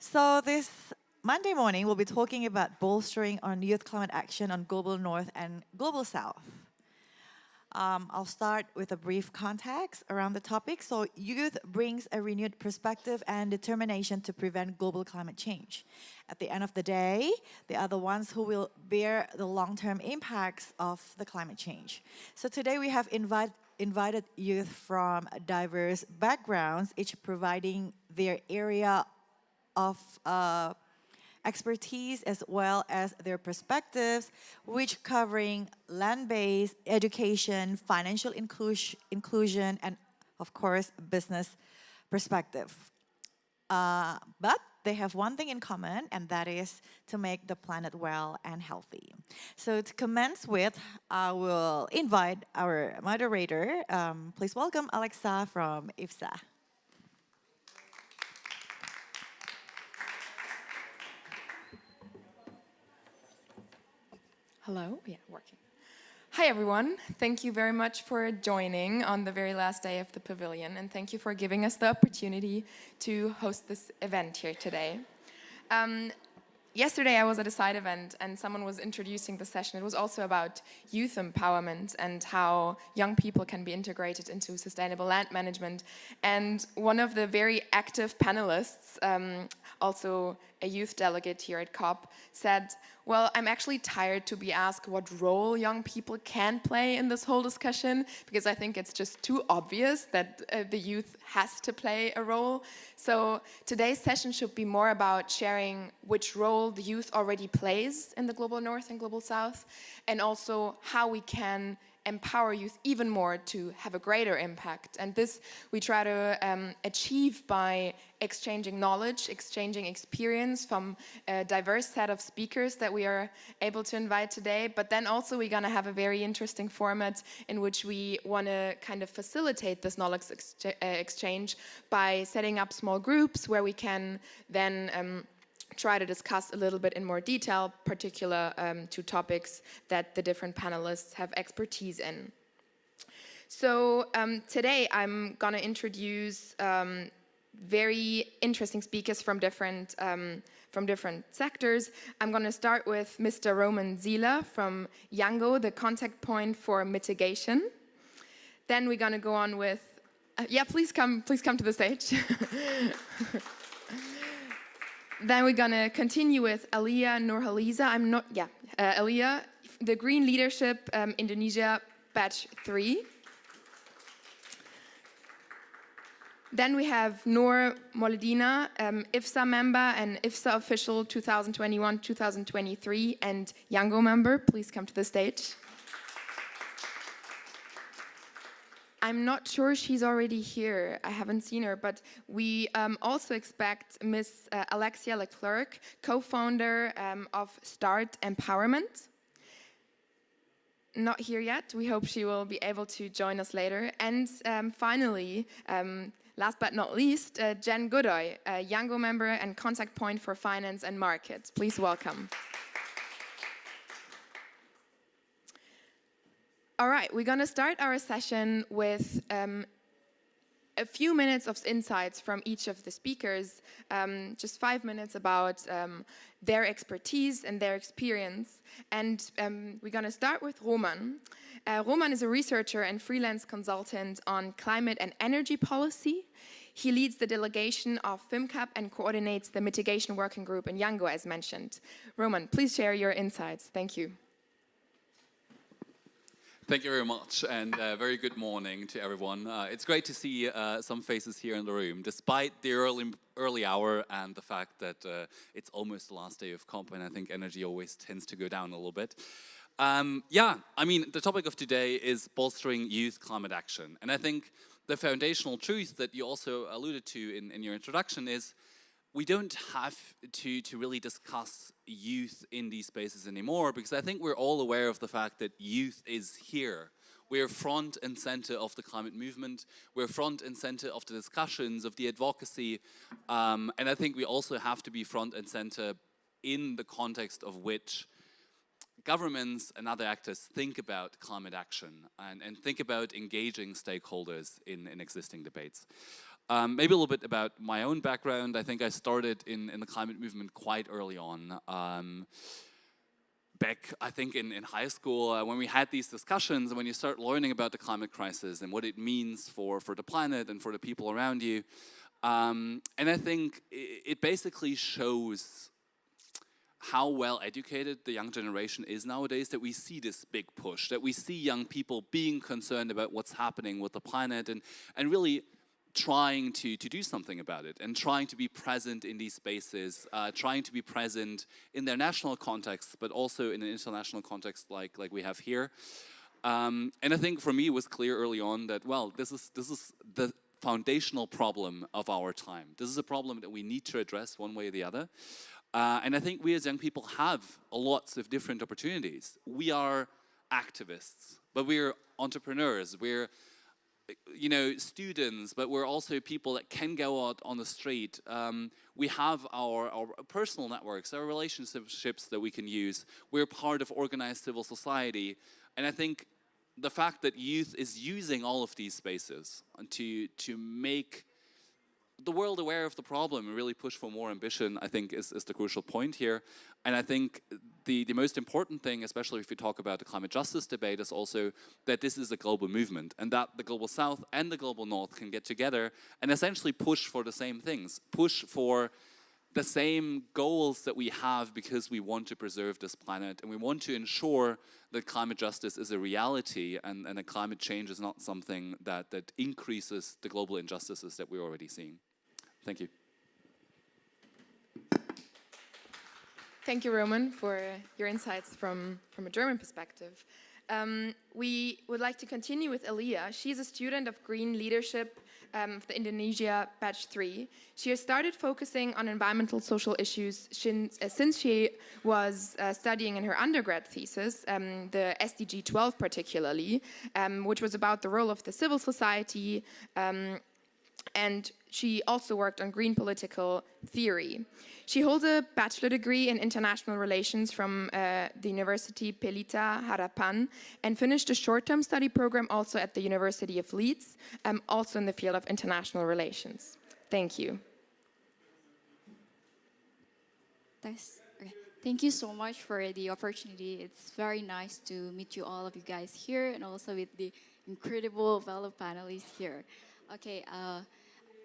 So this Monday morning, we'll be talking about bolstering on youth climate action on Global North and Global South. I'll start with a brief context around the topic. So youth brings a renewed perspective and determination to prevent global climate change. At the end of the day, they are the ones who will bear the long-term impacts of the climate change. So today we have invited youth from diverse backgrounds, each providing their area of expertise as well as their perspectives, which covering land-based education, financial inclusion, and of course, business perspective. But they have one thing in common, and that is to make the planet well and healthy. So to commence with, I will invite our moderator. Please welcome Alexa from IFSA. Hello, yeah, working. Hi everyone, thank you very much for joining on the very last day of the Pavilion, and thank you for giving us the opportunity to host this event here today. Yesterday I was at a side event and someone was introducing the session. It was also about youth empowerment and how young people can be integrated into sustainable land management. And one of the very active panelists, also a youth delegate here at COP, said, well, I'm actually tired to be asked what role young people can play in this whole discussion, because I think it's just too obvious that the youth has to play a role. So today's session should be more about sharing which role the youth already plays in the Global North and Global South, and also how we can empower youth even more to have a greater impact. And this we try to achieve by exchanging knowledge, exchanging experience from a diverse set of speakers that we are able to invite today. But then also we're gonna have a very interesting format in which we wanna kind of facilitate this knowledge exchange by setting up small groups where we can then try to discuss a little bit in more detail, particular to topics that the different panelists have expertise in. So today I'm gonna introduce very interesting speakers from different sectors. I'm gonna start with Mr. Roman Zila from YOUNGO, the contact point for mitigation. Then we're gonna go on with, yeah, please come to the stage. Then we're gonna continue with Alia Nurhaliza. Alia, the Green Leadership Indonesia Batch 3. Then we have Noor Moledina, IFSA member and IFSA official 2021-2023 and YOUNGO member. Please come to the stage. I'm not sure she's already here. I haven't seen her, but we also expect Ms. Alexia Leclerc, co-founder of START Empowerment. Not here yet. We hope she will be able to join us later. And finally, last but not least, Jen Godoy, a YOUNGO member and contact point for finance and markets. Please welcome. All right, we're going to start our session with a few minutes of insights from each of the speakers, just 5 minutes about their expertise and their experience. And we're going to start with Roman. Roman is a researcher and freelance consultant on climate and energy policy. He leads the delegation of FIMCAP and coordinates the mitigation working group in YOUNGO, as mentioned. Roman, please share your insights. Thank you. Thank you very much, and very good morning to everyone. It's great to see some faces here in the room, despite the early hour and the fact that it's almost the last day of COP, and I think energy always tends to go down a little bit. Yeah, I mean, the topic of today is bolstering youth climate action, and I think the foundational truth that you also alluded to in your introduction is we don't have to really discuss youth in these spaces anymore, because I think we're all aware of the fact that youth is here. We're front and center of the climate movement. We're front and center of the discussions, of the advocacy. And I think we also have to be front and center in the context of which governments and other actors think about climate action and think about engaging stakeholders in existing debates. Maybe a little bit about my own background. I think I started in the climate movement quite early on. Back, I think, in high school, when we had these discussions, when you start learning about the climate crisis and what it means for the planet and for the people around you. And I think it basically shows how well educated the young generation is nowadays, that we see this big push, that we see young people being concerned about what's happening with the planet and really trying to do something about it and trying to be present in these spaces, trying to be present in their national context, but also in an international context like we have here. And I think for me it was clear early on that, well, this is the foundational problem of our time. This is a problem that we need to address one way or the other. And I think we as young people have lots of different opportunities. We are activists, but we're entrepreneurs. We're students, but we're also people that can go out on the street. We have our personal networks, our relationships that we can use. We're part of organized civil society. And I think the fact that youth is using all of these spaces to make the world aware of the problem and really push for more ambition, I think is the crucial point here. And I think the most important thing, especially if we talk about the climate justice debate, is also that this is a global movement and that the global south and the global north can get together and essentially push for the same things, push for the same goals that we have, because we want to preserve this planet and we want to ensure that climate justice is a reality and that climate change is not something that increases the global injustices that we're already seeing. Thank you. Thank you, Roman, for your insights from a German perspective. We would like to continue with Aliyah. She's a student of Green Leadership of the Indonesia Batch 3. She has started focusing on environmental social issues since she was studying in her undergrad thesis, the SDG-12 particularly, which was about the role of the civil society, and she also worked on green political theory. She holds a bachelor degree in international relations from the University Pelita Harapan and finished a short-term study program also at the University of Leeds, also in the field of international relations. Thank you. Thanks. Okay. Thank you so much for the opportunity. It's very nice to meet you, all of you guys here, and also with the incredible fellow panelists here. Okay,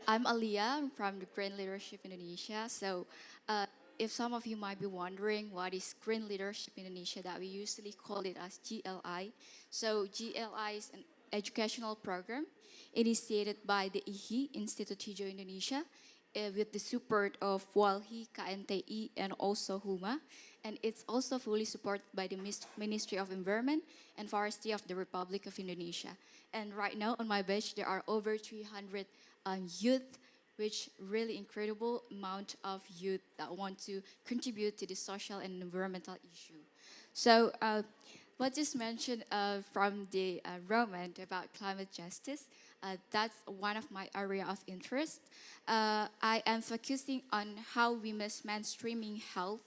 I'm Aliyah. I'm from the Green Leadership Indonesia. So if some of you might be wondering what is Green Leadership Indonesia, that we usually call it as GLI. So GLI is an educational program initiated by the IHI, Institut Hijau Indonesia, with the support of WALHI, KNTI, and also HUMA. And it's also fully supported by the Ministry of Environment and Forestry of the Republic of Indonesia. And right now on my batch, there are over 300 youth, which really incredible amount of youth that want to contribute to the social and environmental issue. So what just mentioned from the Roman about climate justice, that's one of my area of interest. I am focusing on how we must mainstreaming health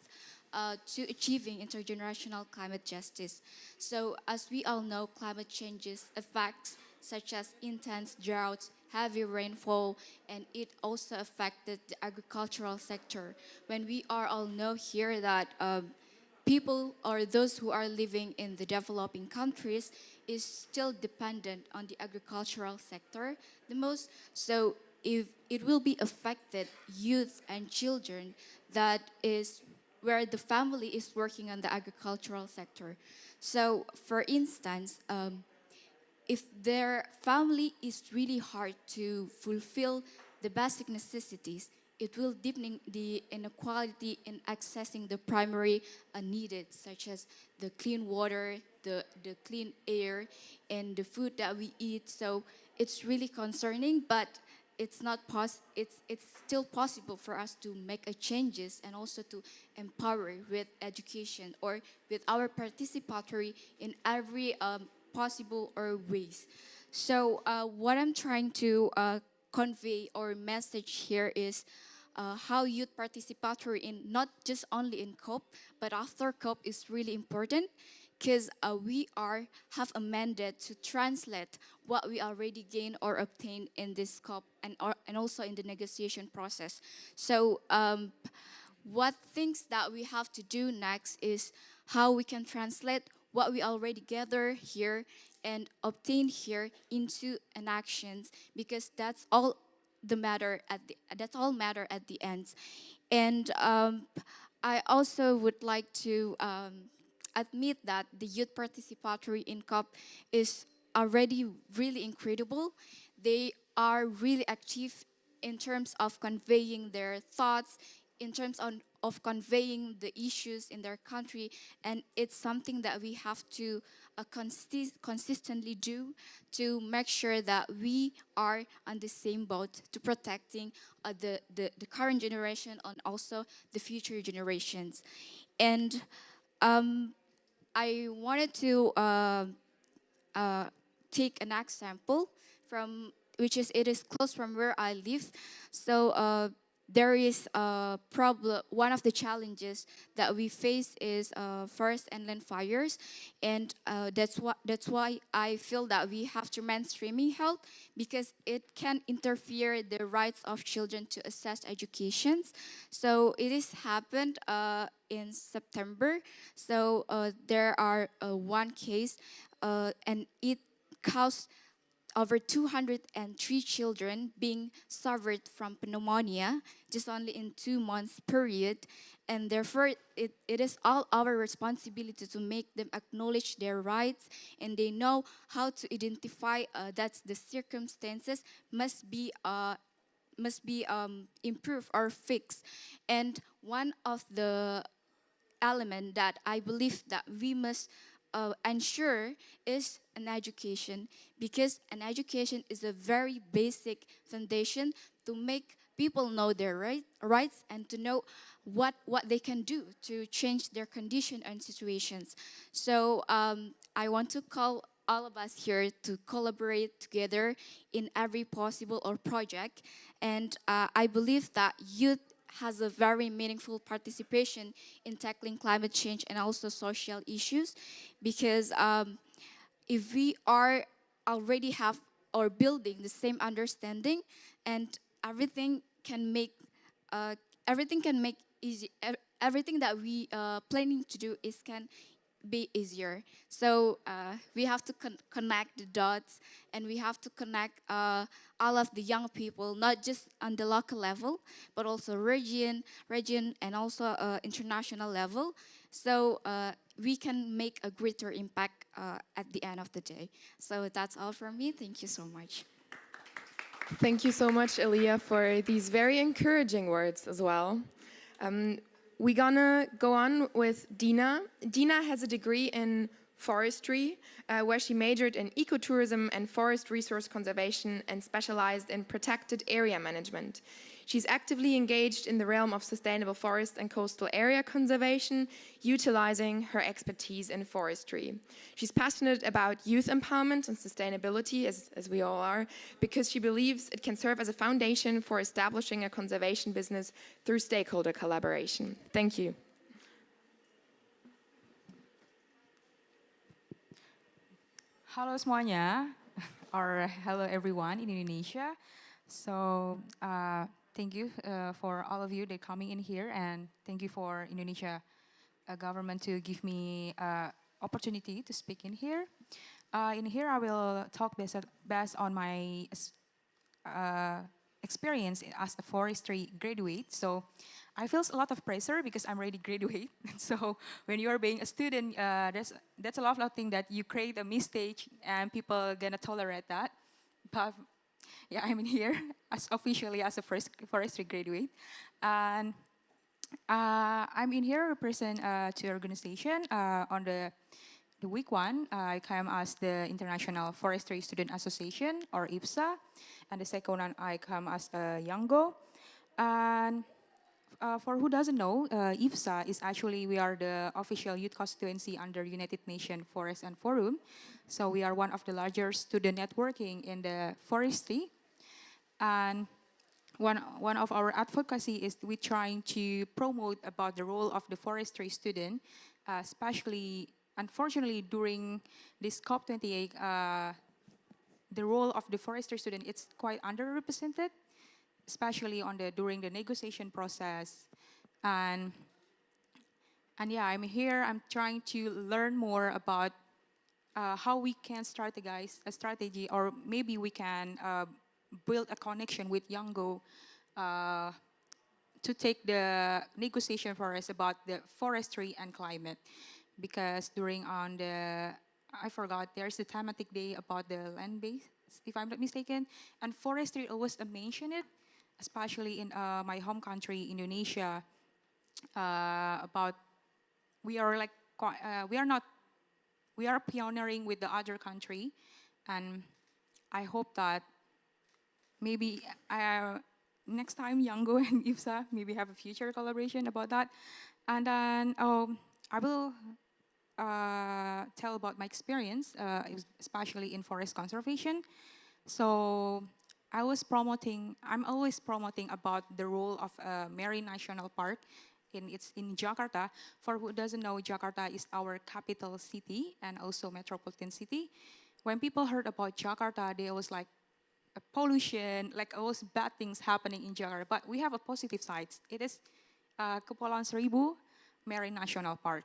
to achieving intergenerational climate justice. So as we all know, climate changes effects such as intense droughts, heavy rainfall, and it also affected the agricultural sector. When we are all know here that people or those who are living in the developing countries is still dependent on the agricultural sector the most. So if it will be affected youth and children, that is where the family is working on the agricultural sector. So for instance, if their family is really hard to fulfill the basic necessities, it will deepen the inequality in accessing the primary needed, such as the clean water, the clean air, and the food that we eat. So it's really concerning, but it's still possible for us to make a changes and also to empower with education or with our participatory in every possible or ways. So what I'm trying to convey or message here is how youth participatory in not just only in COP, but after COP is really important. because we have a mandate to translate what we already gained or obtained in this scope and also in the negotiation process. So what things that we have to do next is how we can translate what we already gather here and obtain here into an actions, because that's all matter at the end. And I also would like to admit that the youth participatory in COP is already really incredible. They are really active in terms of conveying their thoughts, in terms of conveying the issues in their country, and it's something that we have to consistently do to make sure that we are on the same boat to protecting the current generation and also the future generations. And I wanted to take an example from it is close from where I live. So there is a problem. One of the challenges that we face is forest and land fires, and that's why I feel that we have to mainstreaming health, because it can interfere the rights of children to access education. So it has happened in September. So there are one case, and it caused over 203 children being suffered from pneumonia just only in 2 months period. And therefore, it is all our responsibility to make them acknowledge their rights, and they know how to identify that the circumstances must be improved or fixed. And one of the element that I believe that we must ensure is an education, because an education is a very basic foundation to make people know their rights and to know what they can do to change their condition and situations. So I want to call all of us here to collaborate together in every possible or project. And I believe that youth has a very meaningful participation in tackling climate change and also social issues, because if we are already have or building the same understanding, and everything can make easy, everything that we planning to do is can be easier. So we have to connect the dots, and we have to connect all of the young people, not just on the local level, but also region, and also international level. So we can make a greater impact at the end of the day. So that's all from me. Thank you so much. Thank you so much, Elia, for these very encouraging words as well. We're gonna go on with Dina. Dina has a degree in forestry, where she majored in ecotourism and forest resource conservation and specialized in protected area management. She's actively engaged in the realm of sustainable forest and coastal area conservation, utilizing her expertise in forestry. She's passionate about youth empowerment and sustainability, as we all are, because she believes it can serve as a foundation for establishing a conservation business through stakeholder collaboration. Thank you. Halo semuanya, or hello everyone in Indonesia. So thank you for all of you that coming in here, and thank you for Indonesia government to give me opportunity to speak in here. In here I will talk based on my experience as a forestry graduate. So I feel a lot of pressure because I'm already graduate. So when you are being a student, that's a lot of thing that you create a mistake and people gonna tolerate that. But yeah, I'm in here officially as a forestry graduate, and I'm in here represent two organization. On the week one, I came as the International Forestry Student Association, or IFSA, and the second one I come as YOUNGO. And for who doesn't know, IFSA is actually, we are the official youth constituency under United Nations Forest and Forum. So we are one of the largest student networking in the forestry. And one of our advocacy is we trying to promote about the role of the forestry student, especially unfortunately, during this COP28, the role of the forestry student it's quite underrepresented, especially on during the negotiation process. And yeah, I'm here. I'm trying to learn more about how we can strategize a strategy, or maybe we can build a connection with YOUNGO to take the negotiation for us about the forestry and climate. Because during on the, I forgot, there's a thematic day about the land base, if I'm not mistaken, and forestry always mention it, especially in my home country, Indonesia, about we are like, we are not, we are pioneering with the other country, and I hope that maybe next time YOUNGO and IFSA maybe have a future collaboration about that. And then I will tell about my experience, especially in forest conservation. So I'm always promoting about the role of Marine National Park. It's in Jakarta. For who doesn't know, Jakarta is our capital city and also metropolitan city. When people heard about Jakarta, they was like, pollution, like all those bad things happening in Jakarta. But we have a positive side. It is Kepulauan Seribu Marine National Park.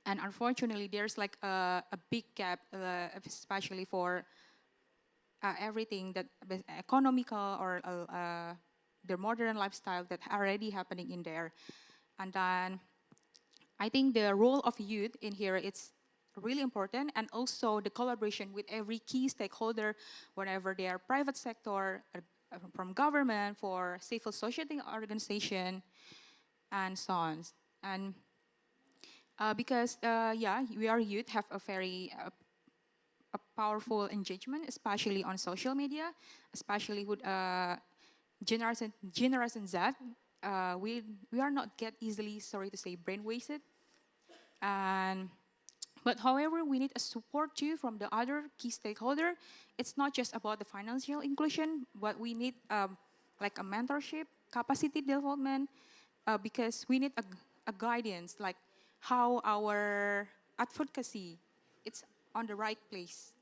And unfortunately, there's like a big gap, especially for everything that economical or the modern lifestyle that already happening in there. And then I think the role of youth in here, it's really important, and also the collaboration with every key stakeholder, whenever they are private sector, from government, for civil society organization, and so on. And because yeah, we are youth have a very a powerful engagement, especially on social media, especially with Generation Z. We are not get easily, sorry to say, brainwasted. And but however, we need a support too from the other key stakeholder. It's not just about the financial inclusion, but we need like a mentorship, capacity development, because we need a guidance, like how our advocacy, it's on the right place.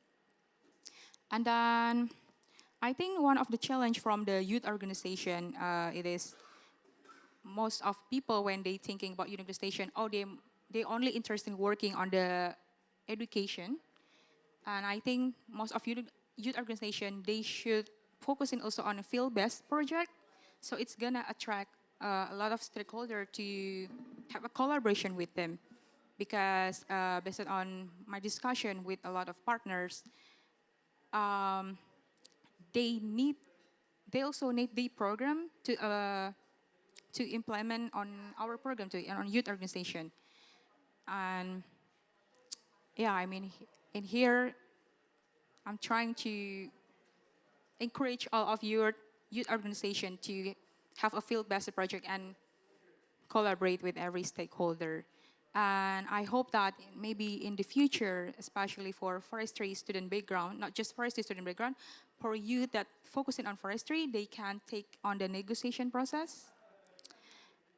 And then I think one of the challenge from the youth organization, it is most of people when they thinking about youth organization, oh, they only interested in working on the education. And I think most of youth organization, they should focusing also on a field-based project. So it's gonna attract a lot of stakeholders to have a collaboration with them. Because based on my discussion with a lot of partners, um, they also need the program to implement on our program to on youth organization. And yeah, I mean, in here, I'm trying to encourage all of your youth organization to have a field-based project and collaborate with every stakeholder. And I hope that maybe in the future, especially for forestry student background, not just forestry student background, for youth that focusing on forestry, they can take on the negotiation process.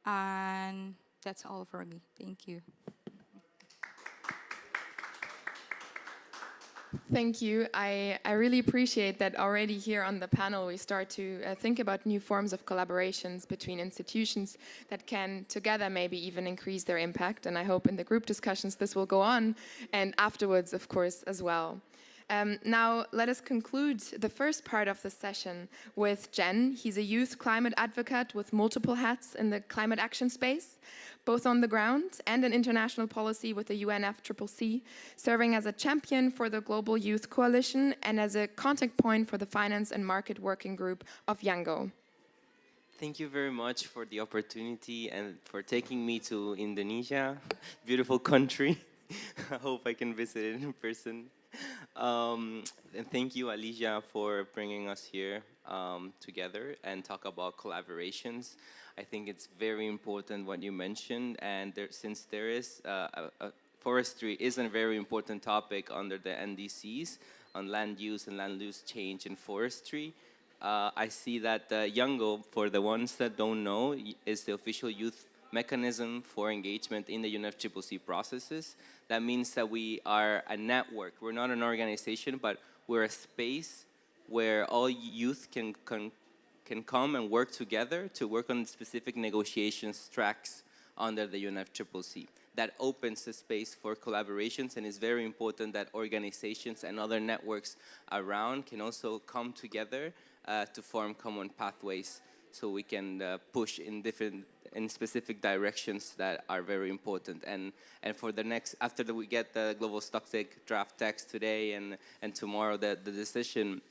And that's all for me. Thank you. Thank you. I really appreciate that already here on the panel we start to think about new forms of collaborations between institutions that can together maybe even increase their impact. And I hope in the group discussions this will go on, and afterwards, of course, as well. Now, let us conclude the first part of the session with Jen. He's a youth climate advocate with multiple hats in the climate action space, both on the ground and in international policy with the UNFCCC, serving as a champion for the Global Youth Coalition and as a contact point for the Finance and Market Working Group of YOUNGO. Thank you very much for the opportunity and for taking me to Indonesia, beautiful country. I hope I can visit it in person. And thank you, Alicia, for bringing us here together and talk about collaborations. I think it's very important what you mentioned, and since there is forestry is a very important topic under the NDCs on land use and land use change in forestry. I see that YOUNGO, for the ones that don't know, is the official youth mechanism for engagement in the UNFCCC processes. That means that we are a network. We're not an organization, but we're a space where all youth can come and work together to work on specific negotiations tracks under the UNFCCC. That opens the space for collaborations, and it's very important that organizations and other networks around can also come together to form common pathways so we can push in specific directions that are very important. And for the next, after we get the global stocktake draft text today and tomorrow the decision,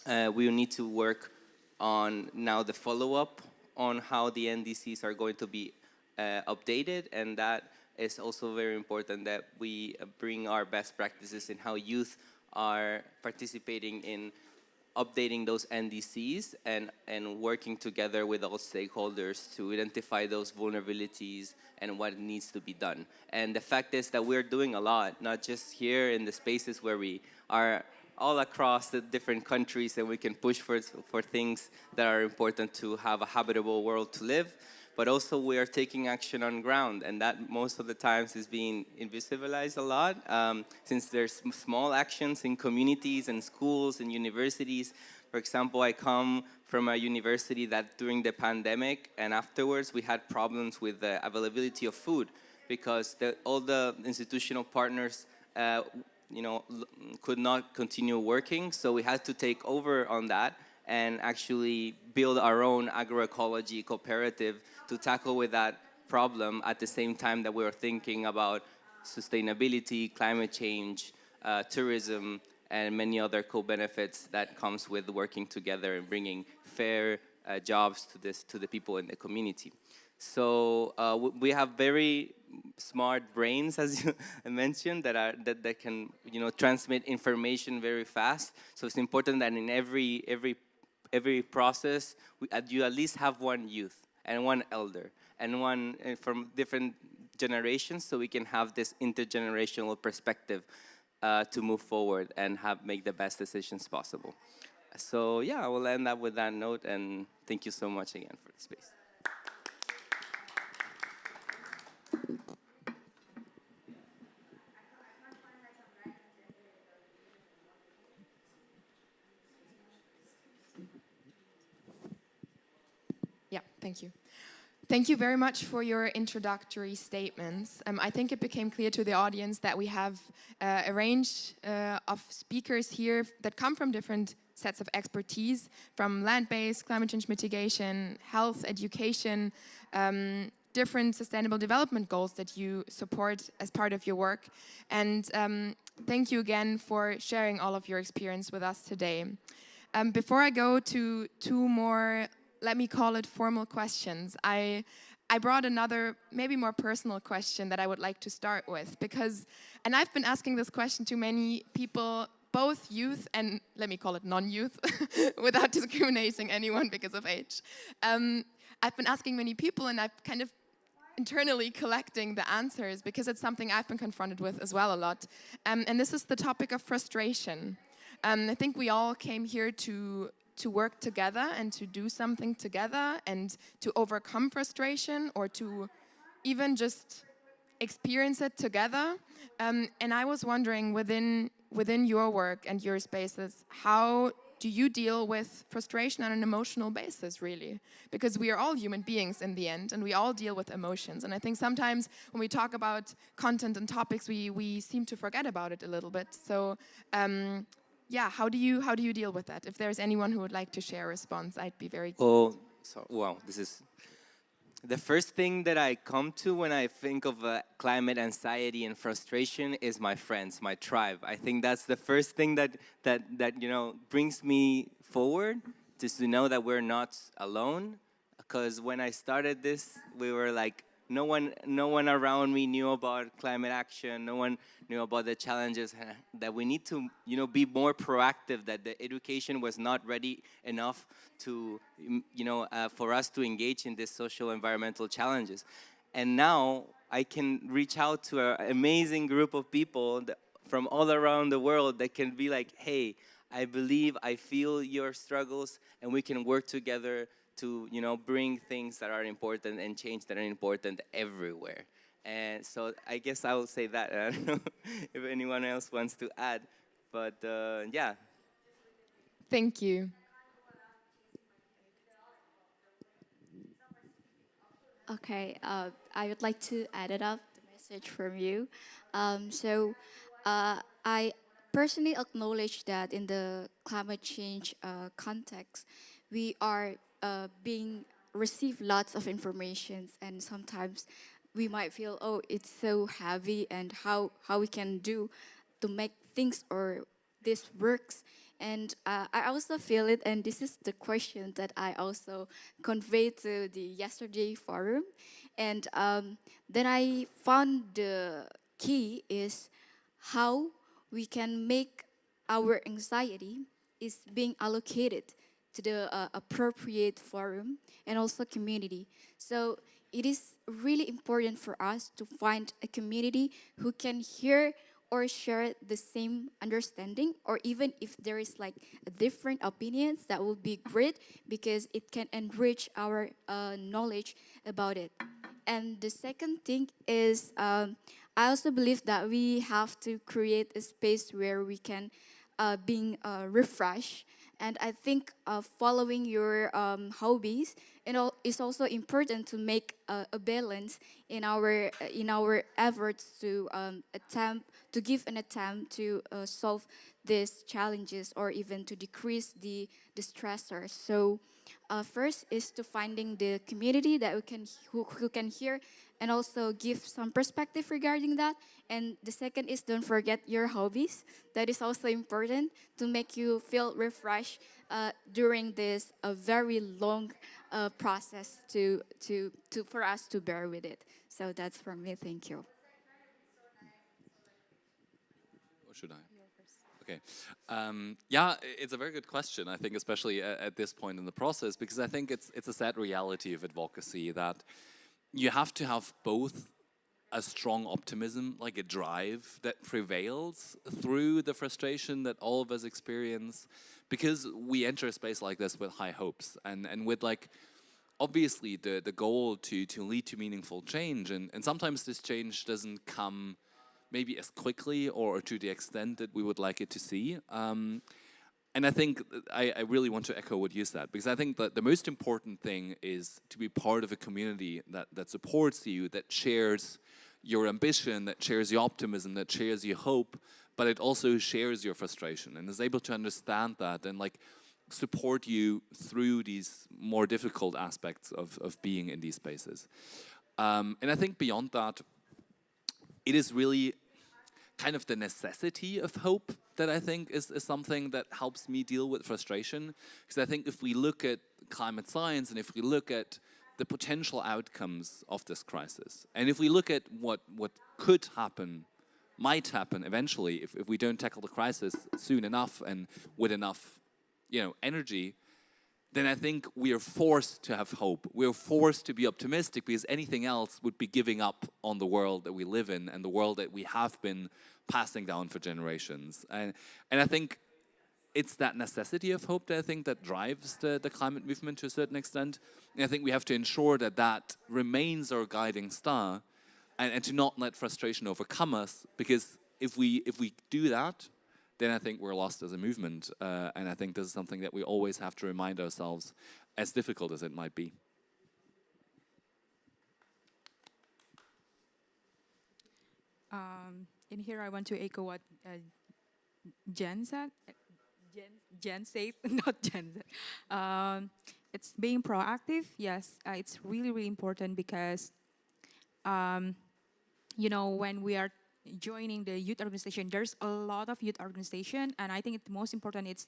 we will need to work on now the follow-up on how the NDCs are going to be updated, and that is also very important that we bring our best practices in how youth are participating in updating those NDCs and working together with all stakeholders to identify those vulnerabilities and what needs to be done. And the fact is that we're doing a lot, not just here in the spaces where we are all across the different countries, and we can push for things that are important to have a habitable world to live, but also we are taking action on ground, and that most of the times is being invisibilized a lot, since there's small actions in communities and schools and universities. For example, I come from a university that during the pandemic and afterwards we had problems with the availability of food because all the institutional partners could not continue working, so we had to take over on that and actually build our own agroecology cooperative to tackle with that problem at the same time that we were thinking about sustainability, climate change, tourism, and many other co-benefits that comes with working together and bringing fair jobs to the people in the community. So we have very smart brains, as you mentioned, that can transmit information very fast. So it's important that in every process you at least have one youth and one elder and one from different generations, so we can have this intergenerational perspective to move forward and make the best decisions possible. So yeah, I will end up with that note, and thank you so much again for the space. Yeah, thank you. Thank you very much for your introductory statements. I think it became clear to the audience that we have a range of speakers here that come from different sets of expertise, from land-based, climate change mitigation, health, education, different sustainable development goals that you support as part of your work. And thank you again for sharing all of your experience with us today. Before I go to two more, let me call it formal questions, I brought another, maybe more personal question that I would like to start with, and I've been asking this question to many people, both youth and, let me call it non-youth, without discriminating anyone because of age. I've been asking many people, and I've kind of internally collecting the answers because it's something I've been confronted with as well a lot. And this is the topic of frustration. I think we all came here to work together and to do something together and to overcome frustration or to even just experience it together. And I was wondering, within your work and your spaces, how do you deal with frustration on an emotional basis, really? Because we are all human beings in the end, and we all deal with emotions. And I think sometimes when we talk about content and topics, we seem to forget about it a little bit. So yeah, how do you deal with that? If there's anyone who would like to share a response, I'd be very curious. So wow, this is the first thing that I come to when I think of climate anxiety and frustration is my friends, my tribe. I think that's the first thing that brings me forward, just to know that we're not alone. Because when I started this, we were like, no one around me knew about climate action. No one knew about the challenges that we need to, be more proactive. That the education was not ready enough to, for us to engage in these social environmental challenges. And now I can reach out to an amazing group of people from all around the world that can be like, hey, I believe, I feel your struggles, and we can work together to bring things that are important and change that are important everywhere. And so I guess I will say that. I don't know if anyone else wants to add, but yeah. Thank you. Okay, I would like to add it up the message from you. I personally acknowledge that in the climate change context, we are being receive lots of informations, and sometimes we might feel, oh, it's so heavy, and how we can do to make things or this works. And I also feel it, and this is the question that I also conveyed to the yesterday forum. And then I found the key is how we can make our anxiety is being allocated to the appropriate forum and also community. So it is really important for us to find a community who can hear or share the same understanding, or even if there is like different opinions, that would be great because it can enrich our knowledge about it. And the second thing is, I also believe that we have to create a space where we can being refreshed. And I think following your hobbies, is also important to make a balance in our efforts to attempt to give an attempt to solve these challenges or even to decrease the stressors. So first is to finding the community that we can who can hear and also give some perspective regarding that. And the second is don't forget your hobbies. That is also important to make you feel refreshed during this very long process to for us to bear with it. So that's from me. Thank you. Or should I? Okay. Yeah, it's a very good question, I think, especially at this point in the process, because I think it's a sad reality of advocacy that you have to have both a strong optimism, like a drive that prevails through the frustration that all of us experience, because we enter a space like this with high hopes and with like, obviously the goal to lead to meaningful change. And sometimes this change doesn't come maybe as quickly or to the extent that we would like it to see. And I think I really want to echo what you said, because I think that the most important thing is to be part of a community that supports you, that shares your ambition, that shares your optimism, that shares your hope, but it also shares your frustration and is able to understand that and like support you through these more difficult aspects of being in these spaces. And I think beyond that, it is really kind of the necessity of hope that I think is something that helps me deal with frustration. Because I think if we look at climate science and if we look at the potential outcomes of this crisis, and if we look at what could happen, might happen eventually if we don't tackle the crisis soon enough and with enough, energy, then I think we are forced to have hope. We're forced to be optimistic, because anything else would be giving up on the world that we live in and the world that we have been passing down for generations. And I think it's that necessity of hope that I think that drives the climate movement to a certain extent. And I think we have to ensure that that remains our guiding star and to not let frustration overcome us, because if we do that, then I think we're lost as a movement. And I think this is something that we always have to remind ourselves, as difficult as it might be. In here, I want to echo what Jen said. Jen said, not Jen said. It's being proactive. Yes, it's really, really important because, when we are joining the youth organization, there's a lot of youth organization, and I think the most important it's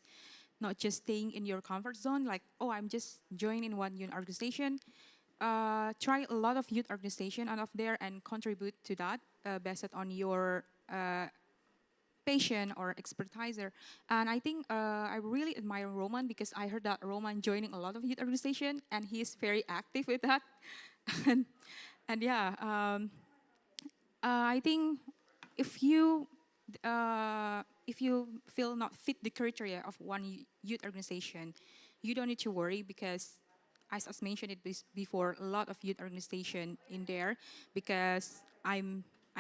not just staying in your comfort zone, like, oh, I'm just joining one youth organization. Try a lot of youth organization out of there and contribute to that based on your passion or expertiser. And I think I really admire Roman, because I heard that Roman joining a lot of youth organization and he's very active with that. and yeah, I think if you feel not fit the criteria of one youth organization, you don't need to worry, because as mentioned it before, a lot of youth organization in there, because I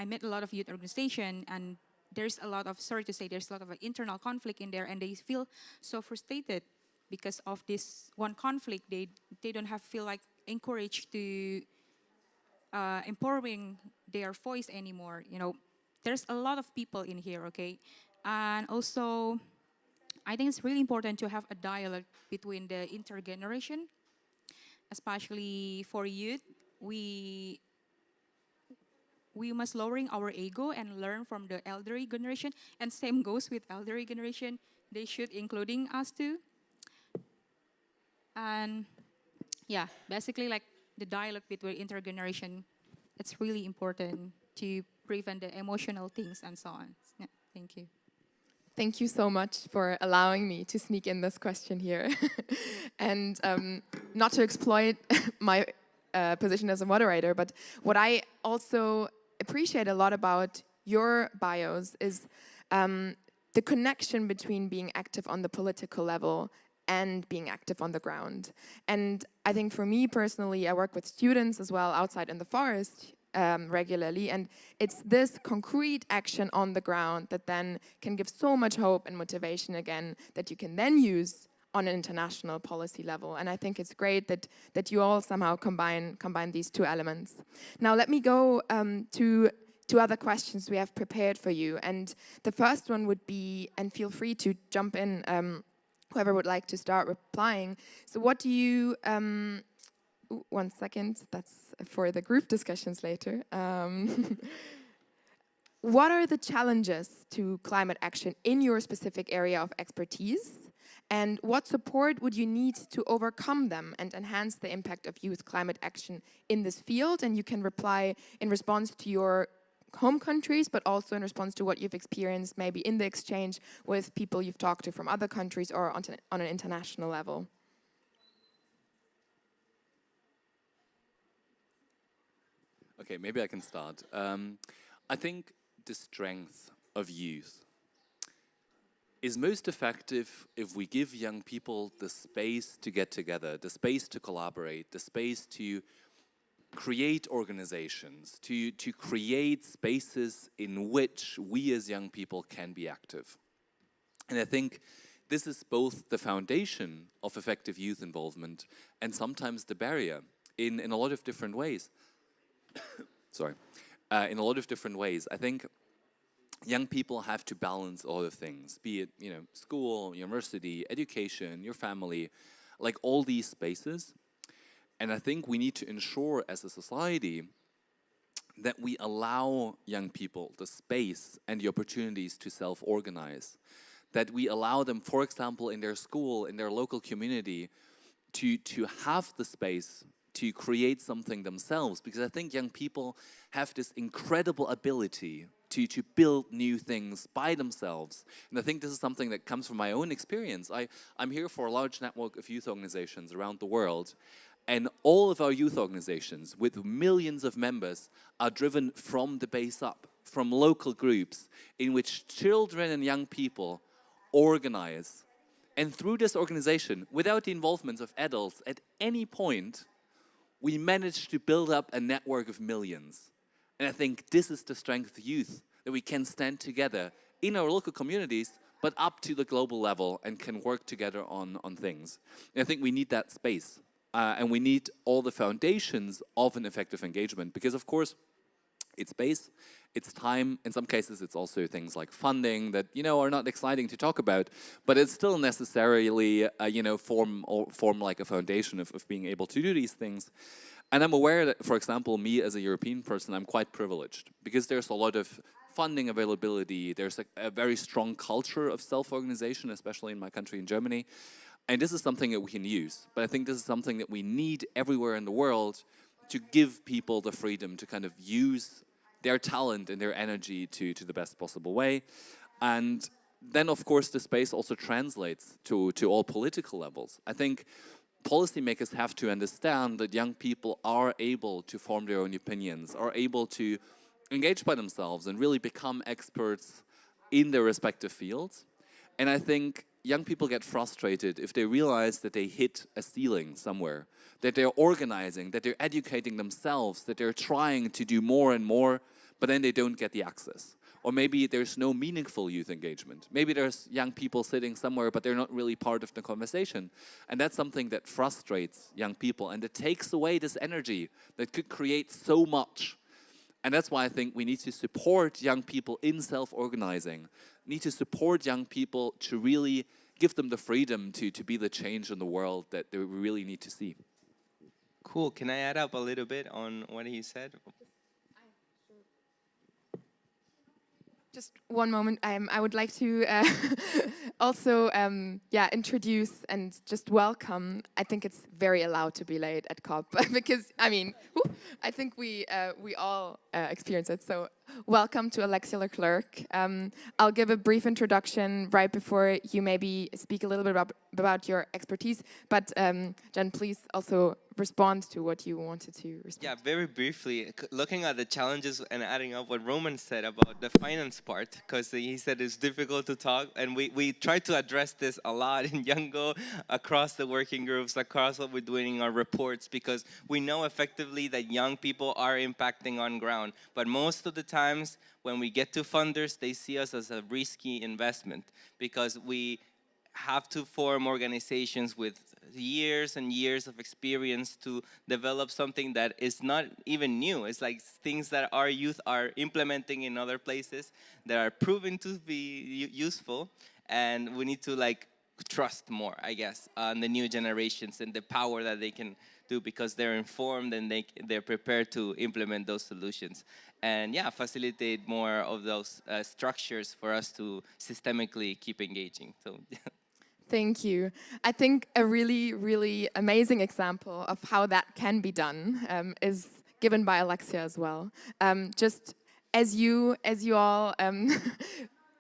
met a lot of youth organization, and there's a lot of, sorry to say, there's a lot of internal conflict in there, and they feel so frustrated because of this one conflict. They don't have feel like encouraged to empowering their voice anymore. You know, there's a lot of people in here, okay, and also I think it's really important to have a dialogue between the intergeneration, especially for youth. We must lowering our ego and learn from the elderly generation, and same goes with elderly generation. They should including us too. And yeah, basically like the dialogue between intergeneration, it's really important to prevent the emotional things and so on. Yeah, thank you. Thank you so much for allowing me to sneak in this question here. And not to exploit my position as a moderator, but what I also appreciate a lot about your bios is the connection between being active on the political level and being active on the ground. And I think for me personally, I work with students as well outside in the forest regularly, and it's this concrete action on the ground that then can give so much hope and motivation again that you can then use on an international policy level. And I think it's great that you all somehow combine these two elements. Now let me go to two other questions we have prepared for you. And the first one would be, and feel free to jump in, whoever would like to start replying. So what do you, one second, that's for the group discussions later. What are the challenges to climate action in your specific area of expertise? And what support would you need to overcome them and enhance the impact of youth climate action in this field? And you can reply in response to your home countries, but also in response to what you've experienced maybe in the exchange with people you've talked to from other countries or on an international level. Okay, maybe I can start. I think the strength of youth is most effective if we give young people the space to get together, the space to collaborate, the space to create organizations, to create spaces in which we as young people can be active. And I think this is both the foundation of effective youth involvement and sometimes the barrier in a lot of different ways. Sorry. In a lot of different ways. I think young people have to balance a lot of things, be it, you know, school, university, education, your family, like all these spaces. And I think we need to ensure as a society that we allow young people the space and the opportunities to self-organize, that we allow them, for example, in their school, in their local community, to have the space to create something themselves, because I think young people have this incredible ability to build new things by themselves. And I think this is something that comes from my own experience. I'm here for a large network of youth organizations around the world, and all of our youth organizations with millions of members are driven from the base up, from local groups in which children and young people organize. And through this organization, without the involvement of adults at any point, we managed to build up a network of millions. And I think this is the strength of youth, that we can stand together in our local communities, but up to the global level and can work together on things. And I think we need that space. And we need all the foundations of an effective engagement, because of course, it's space, it's time, in some cases it's also things like funding that, you know, are not exciting to talk about, but it's still necessarily, you know, form like a foundation of being able to do these things. And I'm aware that, for example, me as a European person, I'm quite privileged, because there's a lot of funding availability, there's a very strong culture of self-organization, especially in my country, in Germany. And this is something that we can use, but I think this is something that we need everywhere in the world to give people the freedom to kind of use their talent and their energy to the best possible way. And then, of course, the space also translates to all political levels. I think policymakers have to understand that young people are able to form their own opinions, are able to engage by themselves and really become experts in their respective fields. And I think young people get frustrated if they realize that they hit a ceiling somewhere, that they're organizing, that they're educating themselves, that they're trying to do more and more, but then they don't get the access. Or maybe there's no meaningful youth engagement. Maybe there's young people sitting somewhere, but they're not really part of the conversation. And that's something that frustrates young people, and it takes away this energy that could create so much. And that's why I think we need to support young people in self-organizing, need to support young people to really give them the freedom to be the change in the world that we really need to see. Cool. Can I add up a little bit on what he said? Just one moment. I would like to also introduce and just welcome. I think it's very allowed to be late at COP because I mean, I think we all experience it. So welcome to Alexia Leclerc. I'll give a brief introduction right before you maybe speak a little bit about your expertise. But Jen, please also respond to what you wanted to respond. Yeah, very briefly, looking at the challenges and adding up what Roman said about the finance part, because he said it's difficult to talk, and we try to address this a lot in YOUNGO, across the working groups, across what we're doing in our reports, because we know effectively that young people are impacting on ground, but most of the times when we get to funders, they see us as a risky investment, because we have to form organizations with years and years of experience to develop something that is not even new. It's like things that our youth are implementing in other places that are proven to be useful, and we need to like trust more, I guess, on the new generations and the power that they can do, because they're informed and they're prepared to implement those solutions. And yeah, facilitate more of those structures for us to systemically keep engaging. So yeah. Thank you. I think a really, really amazing example of how that can be done is given by Alexia as well. Just as you all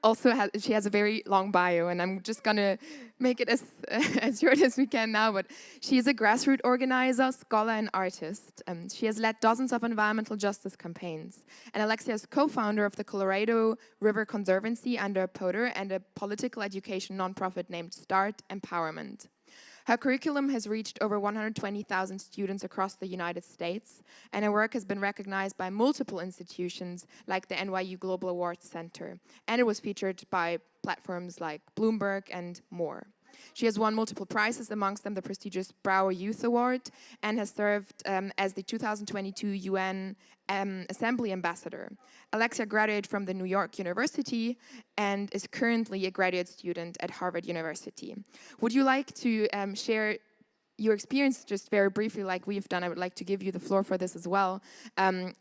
also she has a very long bio, and I'm just gonna make it as short as we can now, but she is a grassroots organizer, scholar, and artist. She has led dozens of environmental justice campaigns. And Alexia is co-founder of the Colorado River Conservancy under Potter and a political education nonprofit named Start Empowerment. Her curriculum has reached over 120,000 students across the United States, and her work has been recognized by multiple institutions like the NYU Global Awards Center, and it was featured by platforms like Bloomberg and more. She has won multiple prizes, amongst them the prestigious Brower Youth Award, and has served as the 2022 UN Assembly Ambassador. Alexia graduated from the New York University and is currently a graduate student at Harvard University. Would you like to share your experience just very briefly like we've done? I would like to give you the floor for this as well.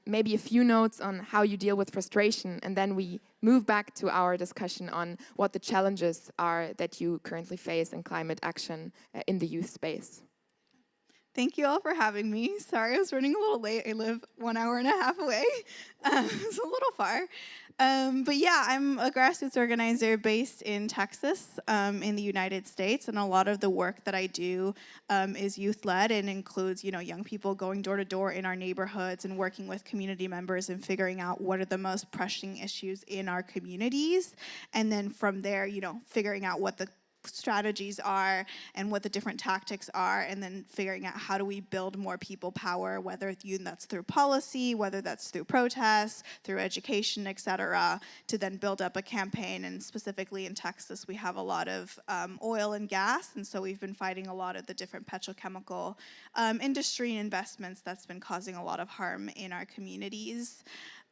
Maybe a few notes on how you deal with frustration, and then we move back to our discussion on what the challenges are that you currently face in climate action in the youth space. Thank you all for having me. Sorry I was running a little late. I live 1.5 hours away. It's a little far. But yeah, I'm a grassroots organizer based in Texas in the United States, and a lot of the work that I do is youth-led and includes, young people going door to door in our neighborhoods and working with community members and figuring out what are the most pressing issues in our communities, and then from there, figuring out what the strategies are and what the different tactics are, and then figuring out how do we build more people power, whether that's through policy, whether that's through protests, through education, etc., to then build up a campaign. And specifically in Texas, we have a lot of oil and gas, and so we've been fighting a lot of the different petrochemical industry and investments that's been causing a lot of harm in our communities.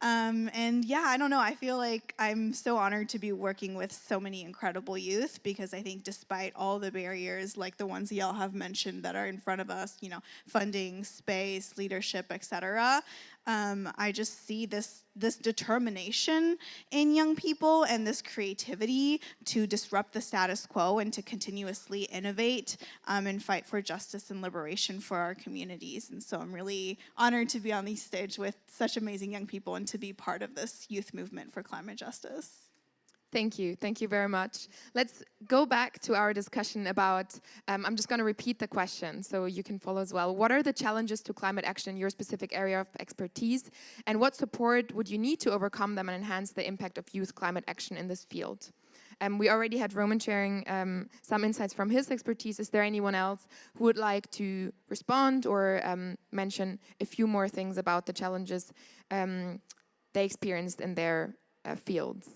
And yeah, I don't know, I feel like I'm so honored to be working with so many incredible youth, because I think despite all the barriers like the ones y'all have mentioned that are in front of us, funding, space, leadership, etc., I just see this determination in young people and this creativity to disrupt the status quo and to continuously innovate and fight for justice and liberation for our communities. And so I'm really honored to be on the stage with such amazing young people and to be part of this youth movement for climate justice. Thank you very much. Let's go back to our discussion about, I'm just going to repeat the question so you can follow as well. What are the challenges to climate action in your specific area of expertise, and what support would you need to overcome them and enhance the impact of youth climate action in this field? We already had Roman sharing some insights from his expertise. Is there anyone else who would like to respond or mention a few more things about the challenges they experienced in their fields?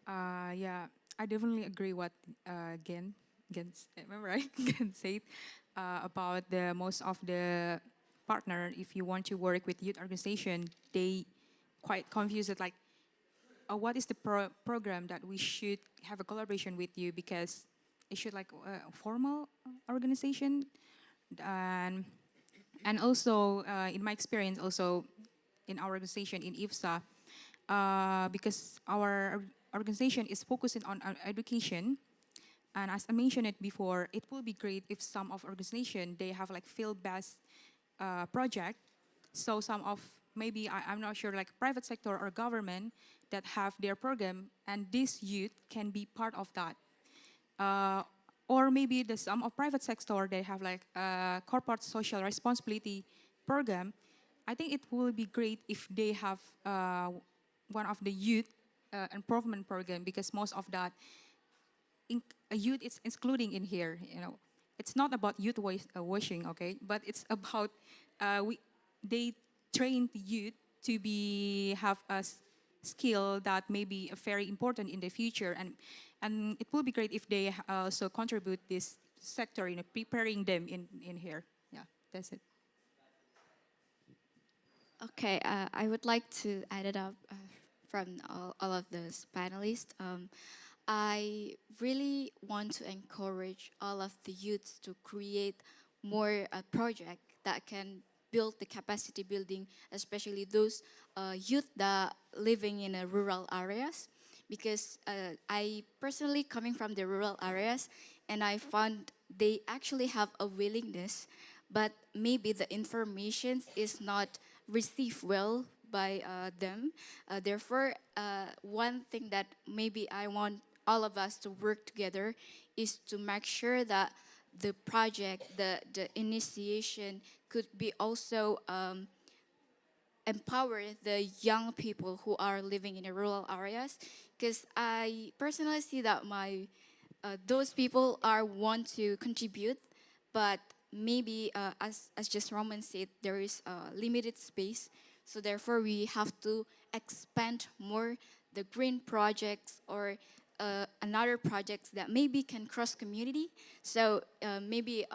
Yeah, I definitely agree what remember right? Gen said about the most of the partner. If you want to work with youth organization, they quite confused like, what is the program that we should have a collaboration with you, because it should like a formal organization, and also in my experience also in our organization in IFSA, because our organization is focusing on education. And as I mentioned it before, it will be great if some of organization, they have like field-based project. So some of, maybe, I'm not sure, like private sector or government that have their program, and this youth can be part of that. Or maybe the some of private sector, they have like a corporate social responsibility program. I think it will be great if they have one of the youth improvement program, because most of that youth is including in here. You know, it's not about youth washing, okay, but it's about they train the youth to be have a skill that may be very important in the future, and it will be great if they also contribute this sector in preparing them in here. Yeah, that's it. Okay, I would like to add it up from all of those panelists. I really want to encourage all of the youths to create more project that can build the capacity building, especially those youth that living in rural areas. Because I personally coming from the rural areas, and I found they actually have a willingness, but maybe the information is not received well by them. Therefore, one thing that maybe I want all of us to work together is to make sure that the project, the initiation could be also empower the young people who are living in the rural areas. Because I personally see that those people are want to contribute, but maybe as just Roman said, there is a limited space. So therefore, we have to expand more the green projects or another projects that maybe can cross community. So maybe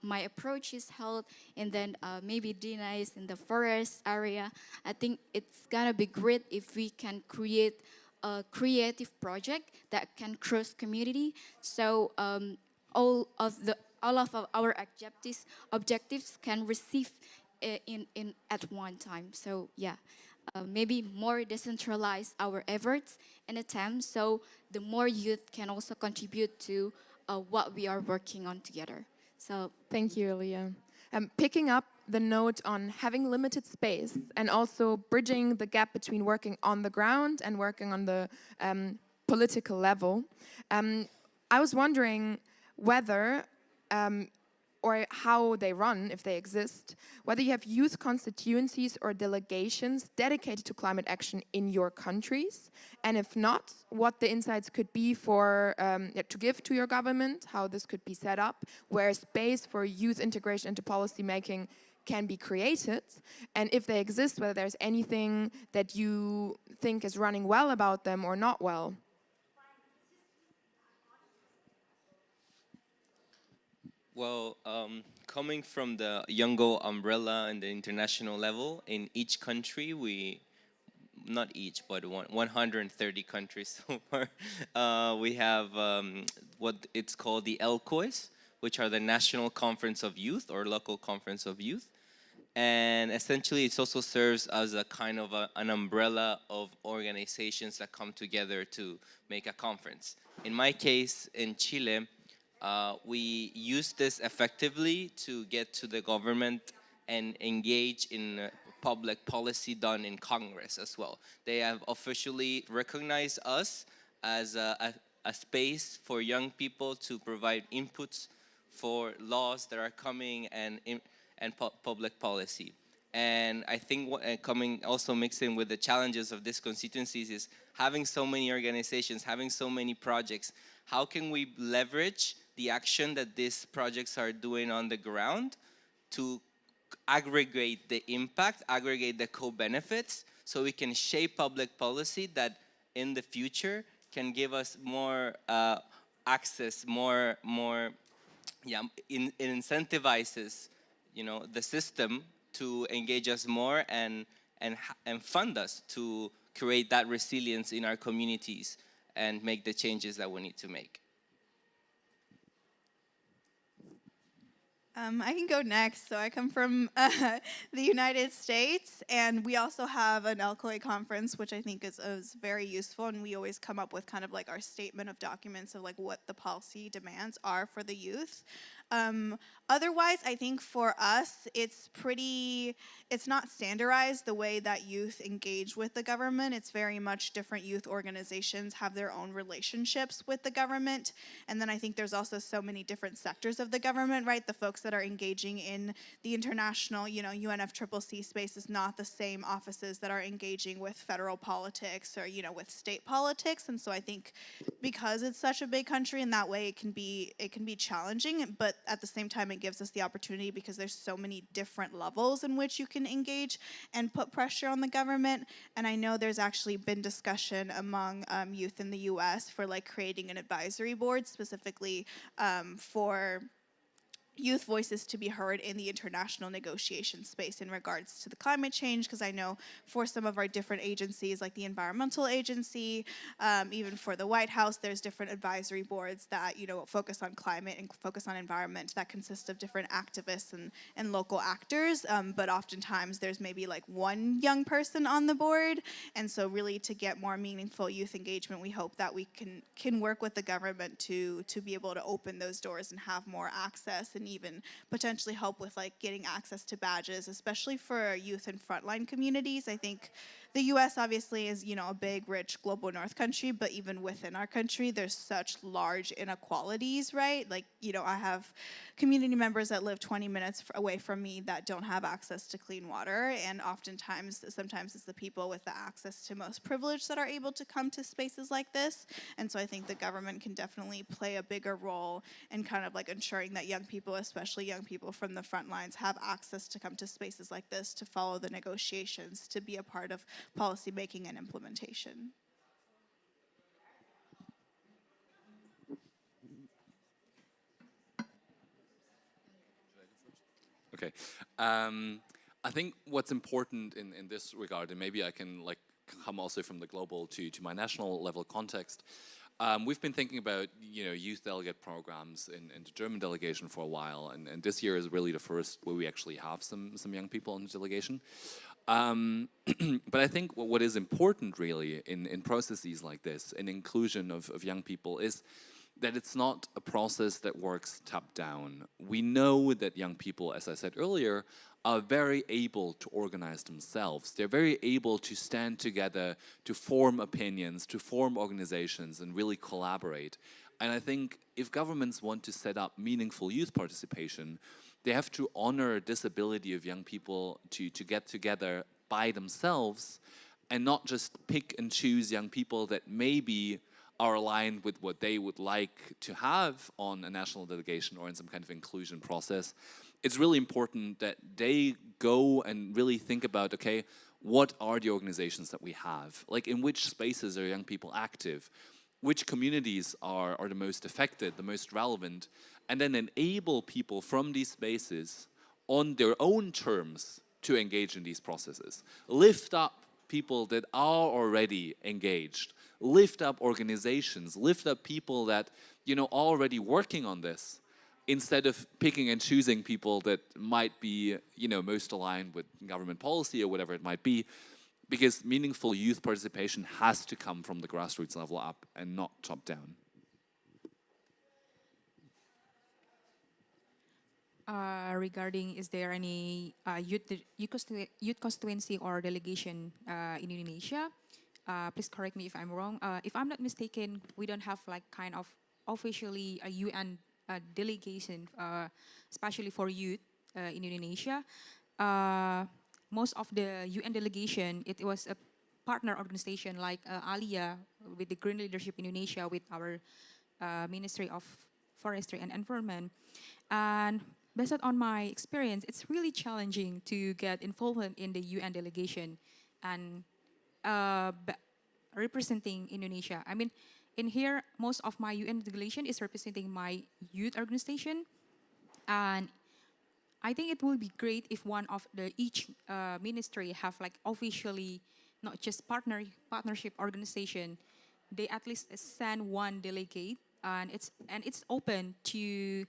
my approach is held, and then maybe Dina is in the forest area. I think it's gonna be great if we can create a creative project that can cross community. So all of our objectives can receive in at one time. So yeah, maybe more decentralize our efforts and attempts, so the more youth can also contribute to what we are working on together. So Thank you, Elia. Picking up the note on having limited space and also bridging the gap between working on the ground and working on the political level, I was wondering whether or how they run, if they exist, whether you have youth constituencies or delegations dedicated to climate action in your countries, and if not, what the insights could be for to give to your government, how this could be set up, where space for youth integration into policy making can be created, and if they exist, whether there's anything that you think is running well about them or not well. Well, coming from the YOUNGO umbrella and the international level, in each country not each, but 130 countries so far, we have what it's called the ELCOIS, which are the National Conference of Youth or Local Conference of Youth. And essentially, it also serves as a kind of an umbrella of organizations that come together to make a conference. In my case, in Chile, we use this effectively to get to the government and engage in public policy done in Congress as well. They have officially recognized us as a space for young people to provide inputs for laws that are coming and public policy. And I think coming also mixing with the challenges of these constituencies is having so many organizations, having so many projects. How can we leverage the action that these projects are doing on the ground to aggregate the impact, aggregate the co-benefits, so we can shape public policy that in the future can give us more access, it incentivizes, the system to engage us more and fund us to create that resilience in our communities and make the changes that we need to make. I can go next. So I come from the United States, and we also have an LCOE conference, which I think is very useful, and we always come up with kind of like our statement of documents of like what the policy demands are for the youth. Otherwise, I think for us, it's not standardized the way that youth engage with the government. It's very much different youth organizations have their own relationships with the government. And then I think there's also so many different sectors of the government, right? The folks that are engaging in the international, UNFCCC space is not the same offices that are engaging with federal politics or, with state politics. And so I think because it's such a big country in that way, it can be challenging, but at the same time, it gives us the opportunity because there's so many different levels in which you can engage and put pressure on the government. And I know there's actually been discussion among youth in the US for like creating an advisory board specifically for youth voices to be heard in the international negotiation space in regards to the climate change, because I know for some of our different agencies, like the Environmental Agency, even for the White House, there's different advisory boards that, focus on climate and focus on environment that consist of different activists and local actors, but oftentimes there's maybe like one young person on the board, and so really to get more meaningful youth engagement, we hope that we can work with the government to be able to open those doors and have more access and even potentially help with like getting access to badges, especially for youth in frontline communities. I think the US obviously is, a big, rich global north country, but even within our country, there's such large inequalities, right? Like, I have community members that live 20 minutes away from me that don't have access to clean water, and sometimes it's the people with the access to most privilege that are able to come to spaces like this. And so I think the government can definitely play a bigger role in kind of like ensuring that young people, especially young people from the front lines, have access to come to spaces like this, to follow the negotiations, to be a part of policy making and implementation. Okay. I think what's important in this regard, and maybe I can like come also from the global to my national level context, we've been thinking about youth delegate programs in the German delegation for a while, and this year is really the first where we actually have some young people in the delegation. But I think what is important really in processes like this, in inclusion of young people, is that it's not a process that works top down. We know that young people, as I said earlier, are very able to organize themselves. They're very able to stand together, to form opinions, to form organizations, and really collaborate. And I think if governments want to set up meaningful youth participation, they have to honor this ability of young people to get together by themselves and not just pick and choose young people that maybe are aligned with what they would like to have on a national delegation or in some kind of inclusion process. It's really important that they go and really think about, okay, what are the organizations that we have? Like, in which spaces are young people active? Which communities are the most affected, the most relevant? And then enable people from these spaces on their own terms to engage in these processes. Lift up people that are already engaged. Lift up organizations, lift up people that, are already working on this, instead of picking and choosing people that might be, most aligned with government policy or whatever it might be, because meaningful youth participation has to come from the grassroots level up and not top down. Regarding, is there any youth constituency or delegation in Indonesia? Please correct me if I'm wrong. If I'm not mistaken, we don't have like kind of officially a UN delegation, especially for youth in Indonesia. Most of the UN delegation, it was a partner organization like ALIA with the Green Leadership Indonesia with our Ministry of Forestry and Environment. And based on my experience, it's really challenging to get involved in the UN delegation and representing Indonesia. I mean, in here, most of my UN delegation is representing my youth organization. And I think it would be great if one of each ministry have like officially, not just partnership organization, they at least send one delegate, and it's open to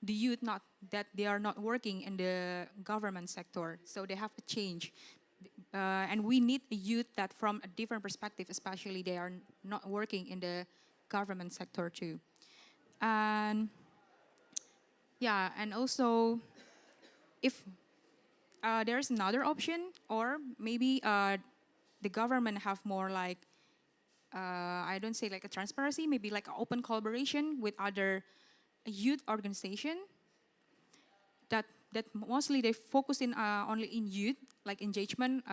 the youth, not that they are not working in the government sector, so they have to change. And we need a youth that from a different perspective, especially they are not working in the government sector too. And yeah, and also if there's another option, or maybe the government have more like, I don't say like a transparency, maybe like an open collaboration with other youth organization that mostly they focus in only in youth, like engagement,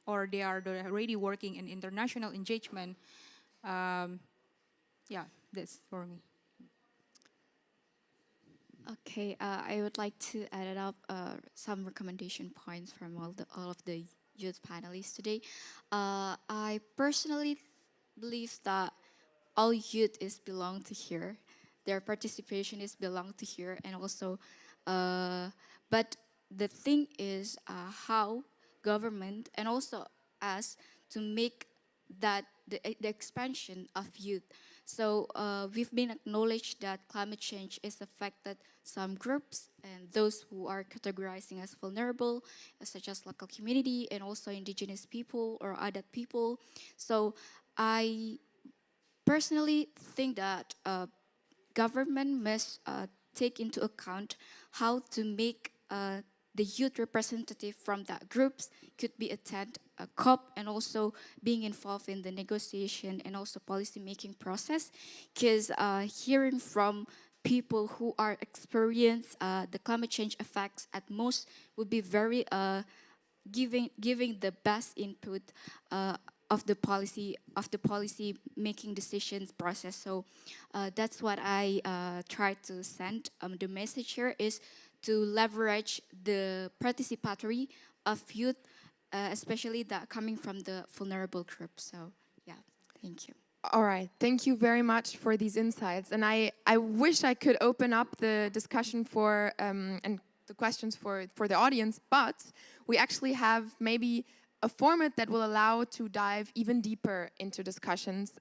or they are already working in international engagement. Yeah, that's for me. Okay, I would like to add up some recommendation points from all of the youth panelists today. I personally believe that all youth is belong to here. Their participation is belong to here, and also, but the thing is how government and also us to make that the expansion of youth. So we've been acknowledged that climate change is affected some groups and those who are categorizing as vulnerable, such as local community and also indigenous people or other people. So I personally think that government must take into account how to make the youth representative from that groups could be attend a COP and also being involved in the negotiation and also policy making process, because hearing from people who are experience the climate change effects at most would be very giving the best input of the policy making decisions process. So that's what I try to send. The message here is to leverage the participatory of youth, especially that coming from the vulnerable group. So yeah, thank you. All right, thank you very much for these insights. And I wish I could open up the discussion for and the questions for the audience, but we actually have maybe a format that will allow to dive even deeper into discussions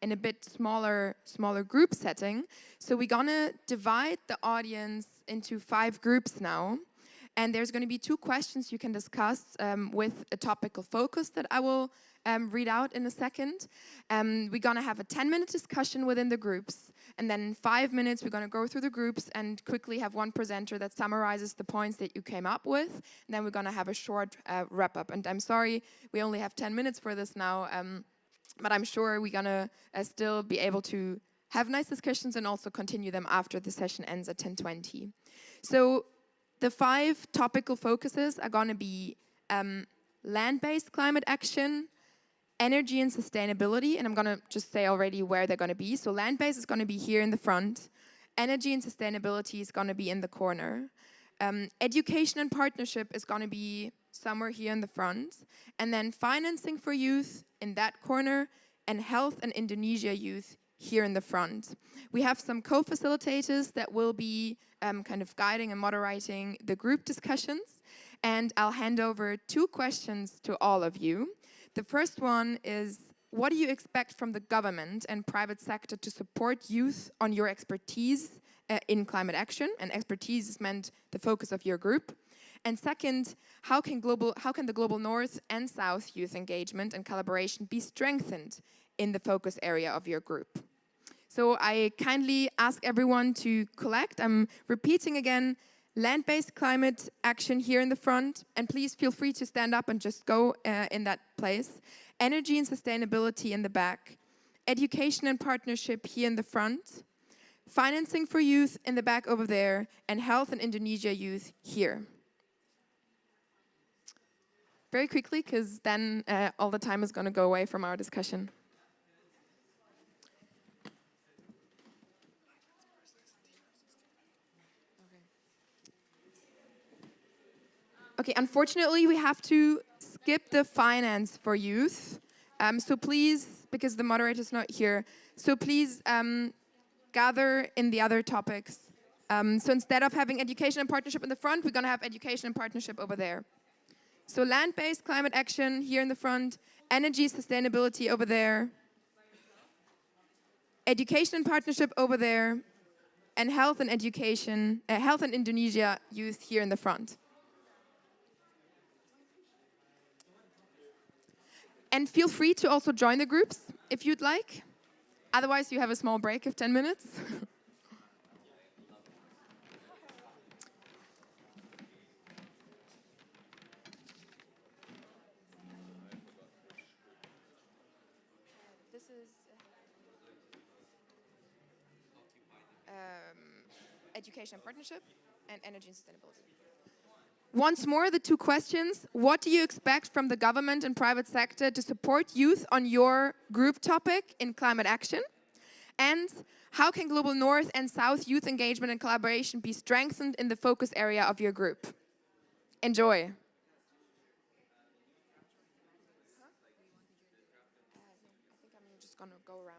in a bit smaller group setting. So we're gonna divide the audience into 5 groups now. And there's going to be 2 questions you can discuss with a topical focus that I will read out in a second. We're going to have a 10-minute discussion within the groups. And then in 5 minutes, we're going to go through the groups and quickly have one presenter that summarizes the points that you came up with. And then we're going to have a short wrap-up. And I'm sorry, we only have 10 minutes for this now. But I'm sure we're going to still be able to have nice discussions and also continue them after the session ends at 10:20. So the 5 topical focuses are going to be land-based climate action, energy and sustainability, and I'm going to just say already where they're going to be. So land-based is going to be here in the front. Energy and sustainability is going to be in the corner. Education and partnership is going to be somewhere here in the front. And then financing for youth in that corner, and health and Indonesia youth here in the front. We have some co-facilitators that will be kind of guiding and moderating the group discussions. And I'll hand over 2 questions to all of you. The first one is, what do you expect from the government and private sector to support youth on your expertise in climate action? And expertise is meant the focus of your group. And second, how can the global North and South youth engagement and collaboration be strengthened in the focus area of your group? So I kindly ask everyone to collect. I'm repeating again, land-based climate action here in the front, and please feel free to stand up and just go in that place. Energy and sustainability in the back. Education and partnership here in the front. financing for youth in the back over there, and health in Indonesia youth here. Very quickly, because then all the time is going to go away from our discussion. Okay, unfortunately, we have to skip the finance for youth. So please, because the moderator is not here, so please gather in the other topics. So instead of having education and partnership in the front, we're going to have education and partnership over there. So land-based climate action here in the front, energy sustainability over there, education and partnership over there, and health and education, health and Indonesia youth here in the front. And feel free to also join the groups if you'd like. Otherwise, you have a small break of 10 minutes. This is education partnership and energy and sustainability. Once more, the two questions. What do you expect from the government and private sector to support youth on your group topic in climate action? And how can Global North and South youth engagement and collaboration be strengthened in the focus area of your group? Enjoy. I think I'm just going to go around.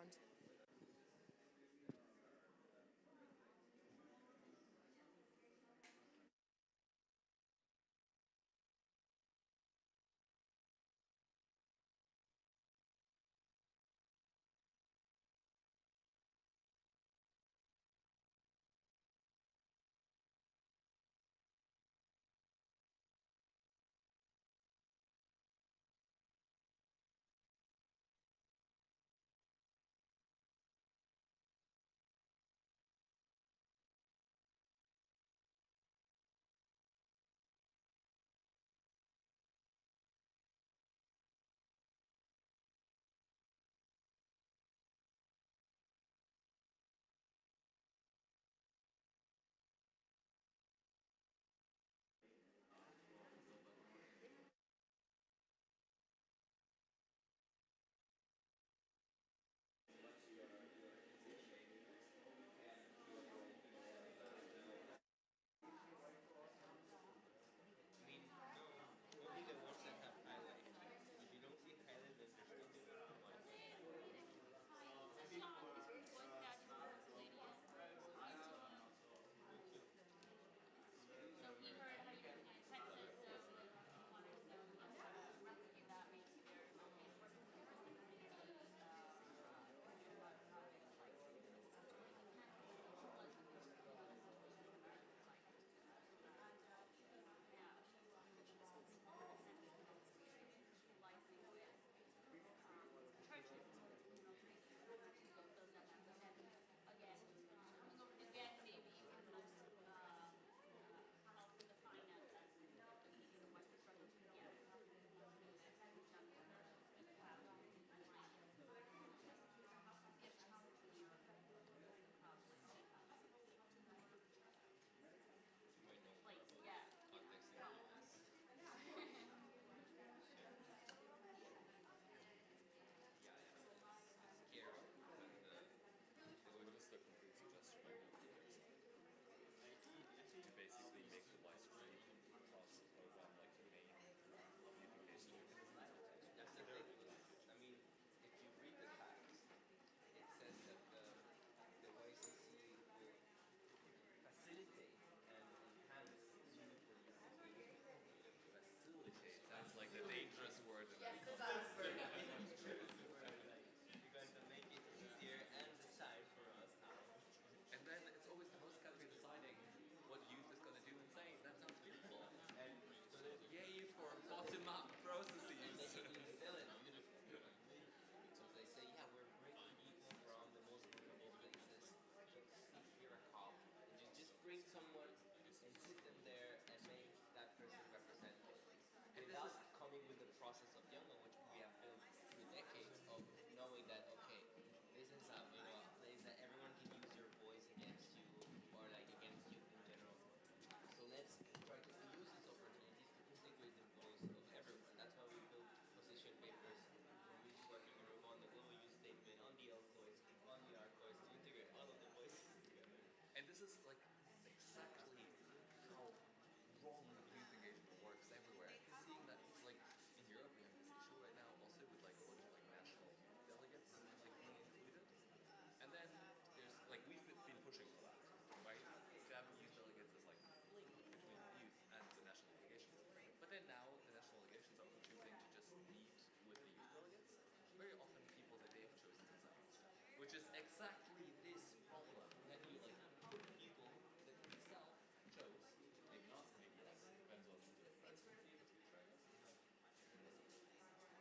is exactly this problem. That you like put people that yourself chose, maybe not, maybe yes, depends on the friends community, right?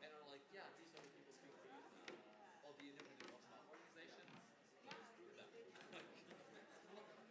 And are like, yeah, these are the people speaking for youth now. All the independent bottom-up organizations, screw them.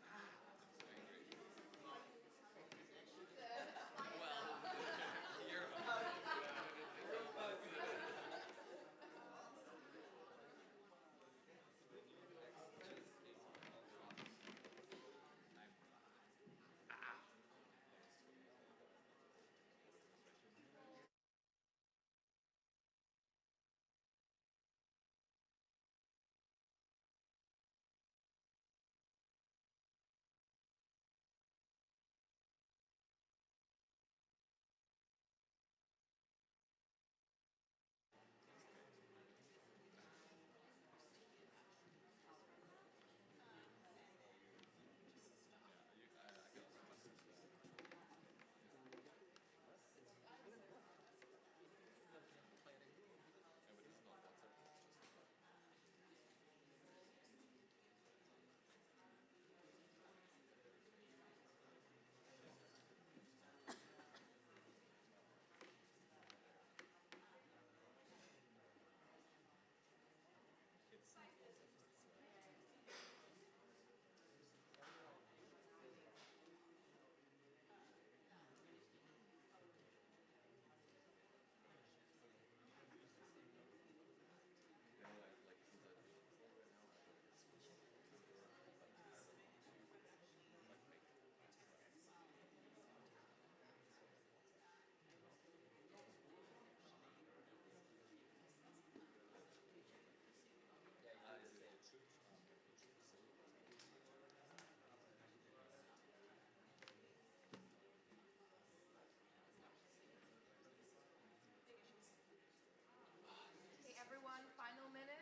Okay, everyone, final minutes.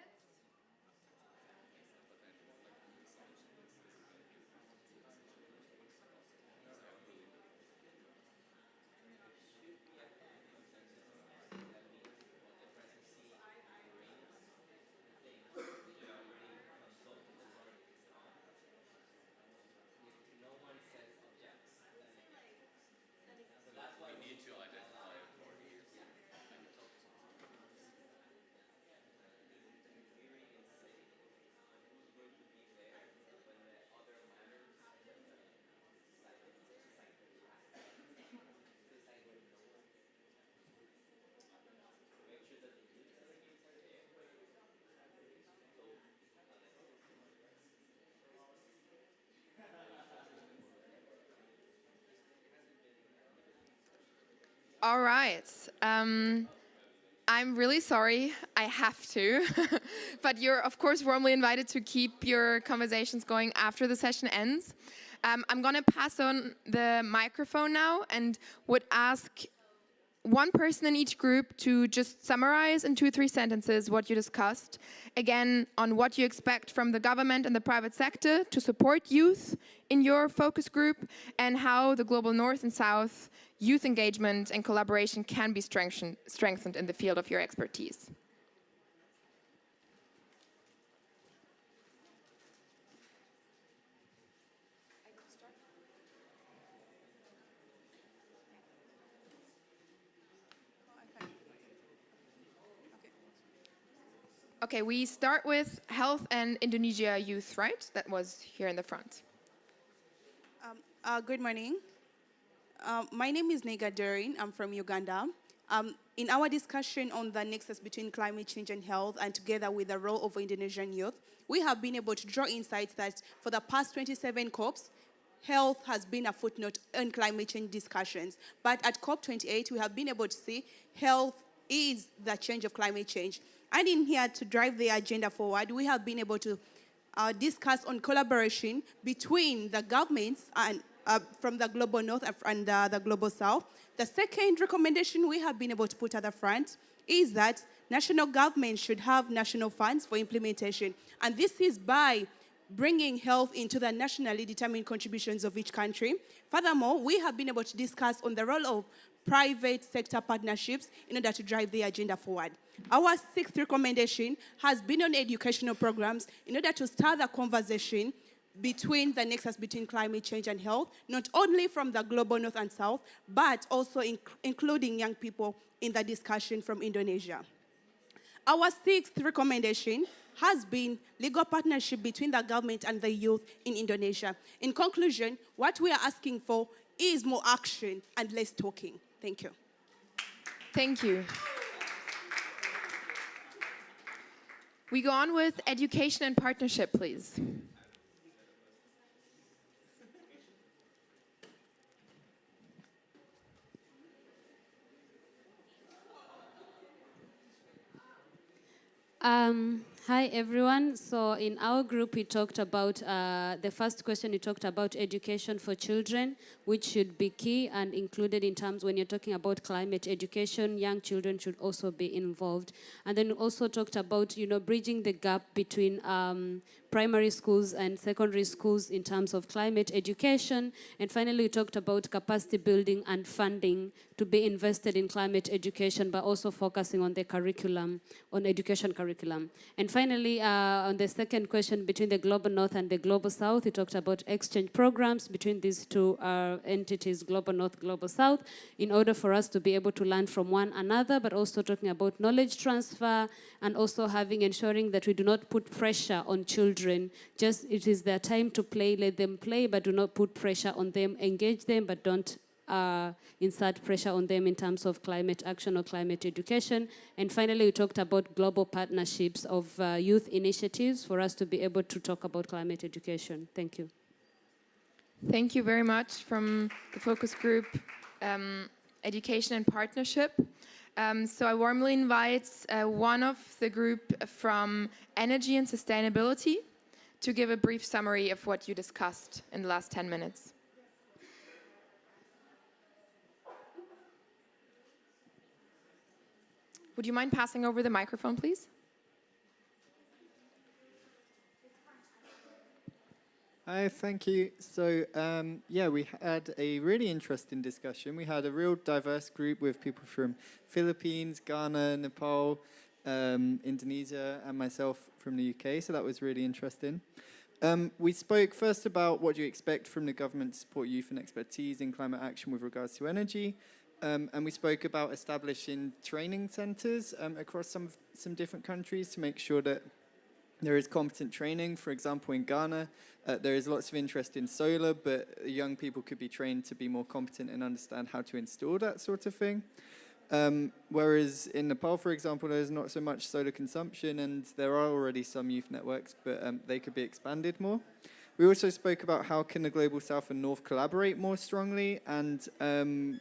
We need to identify authorities. All right. I'm really sorry, I have to. But you're, of course, warmly invited to keep your conversations going after the session ends. I'm going to pass on the microphone now and would ask one person in each group to just summarize in 2 or 3 sentences what you discussed. Again, on what you expect from the government and the private sector to support youth in your focus group, and how the global North and South youth engagement and collaboration can be strengthened in the field of your expertise. Okay, we start with health and Indonesia youth, right? That was here in the front. Good morning. My name is Nega Dorin. I'm from Uganda. In our discussion on the nexus between climate change and health, and together with the role of Indonesian youth, we have been able to draw insights that for the past 27 COPs, health has been a footnote in climate change discussions. But at COP28, we have been able to see health is the change of climate change. And in here, to drive the agenda forward, we have been able to discuss on collaboration between the governments and from the global north and the global south. The second recommendation we have been able to put at the front is that national governments should have national funds for implementation. And this is by bringing health into the nationally determined contributions of each country. Furthermore, we have been able to discuss on the role of private sector partnerships in order to drive the agenda forward. Our sixth recommendation has been on educational programs in order to start the conversation between the nexus between climate change and health, not only from the global north and south, but also including young people in the discussion from Indonesia. Our sixth recommendation has been legal partnership between the government and the youth in Indonesia. In conclusion, what we are asking for is more action and less talking. Thank you. Thank you. We go on with education and partnership, please. Hi everyone. So in our group we talked about, the first question we talked about education for children, which should be key and included in terms when you're talking about climate education, young children should also be involved. And then we also talked about, bridging the gap between primary schools and secondary schools in terms of climate education. And finally, we talked about capacity building and funding to be invested in climate education, but also focusing on the curriculum, on education curriculum. And finally, on the second question, between the Global North and the Global South, we talked about exchange programs between these two entities, Global North, Global South, in order for us to be able to learn from one another, but also talking about knowledge transfer and also ensuring that we do not put pressure on children. Just it is their time to play, let them play, but do not put pressure on them, engage them, but don't insert pressure on them in terms of climate action or climate education. And finally, we talked about global partnerships of youth initiatives for us to be able to talk about climate education. Thank you. Thank you very much from the focus group, Education and Partnership. So I warmly invite one of the group from Energy and Sustainability to give a brief summary of what you discussed in the last 10 minutes. Would you mind passing over the microphone, please? Hi, thank you. So, yeah, we had a really interesting discussion. We had a real diverse group with people from Philippines, Ghana, Nepal, Indonesia, and myself from the UK, so that was really interesting. We spoke first about what you expect from the government to support youth and expertise in climate action with regards to energy. And we spoke about establishing training centres across some different countries to make sure that there is competent training. For example, in Ghana, there is lots of interest in solar, but young people could be trained to be more competent and understand how to install that sort of thing. Whereas in Nepal, for example, there's not so much solar consumption, and there are already some youth networks, but they could be expanded more. We also spoke about how can the Global South and North collaborate more strongly, and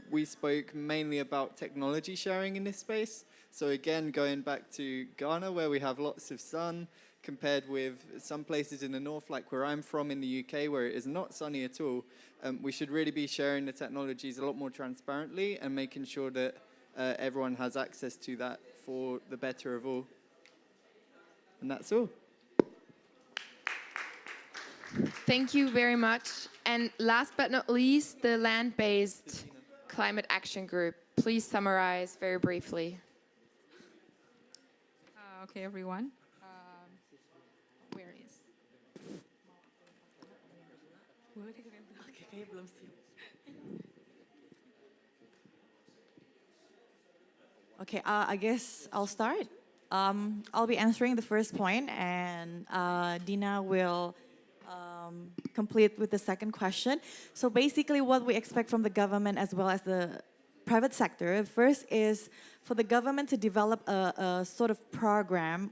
we spoke mainly about technology sharing in this space. So again, going back to Ghana, where we have lots of sun, compared with some places in the north, like where I'm from in the UK, where it is not sunny at all, we should really be sharing the technologies a lot more transparently and making sure that everyone has access to that for the better of all. And that's all. Thank you very much. And last but not least, the land-based climate action group. Please summarize very briefly. Okay, everyone. Where is? Okay, I guess I'll start. I'll be answering the first point, and Dina will complete with the second question. So basically what we expect from the government as well as the private sector, first is for the government to develop a sort of program,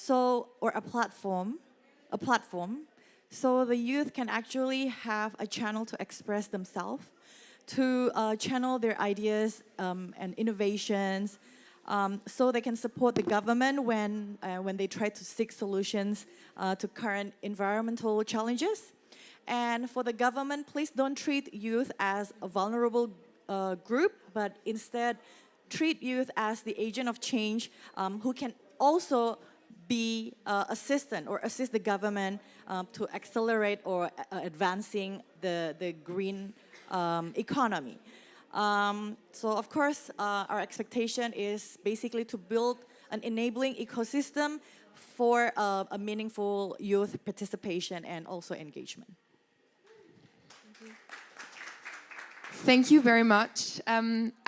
or a platform, so the youth can actually have a channel to express themselves, to channel their ideas and innovations, so they can support the government when they try to seek solutions to current environmental challenges. And for the government, please don't treat youth as a vulnerable group, but instead treat youth as the agent of change who can also be assistant or assist the government to accelerate or advancing the green economy. So of course, our expectation is basically to build an enabling ecosystem for a meaningful youth participation and also engagement. Thank you very much.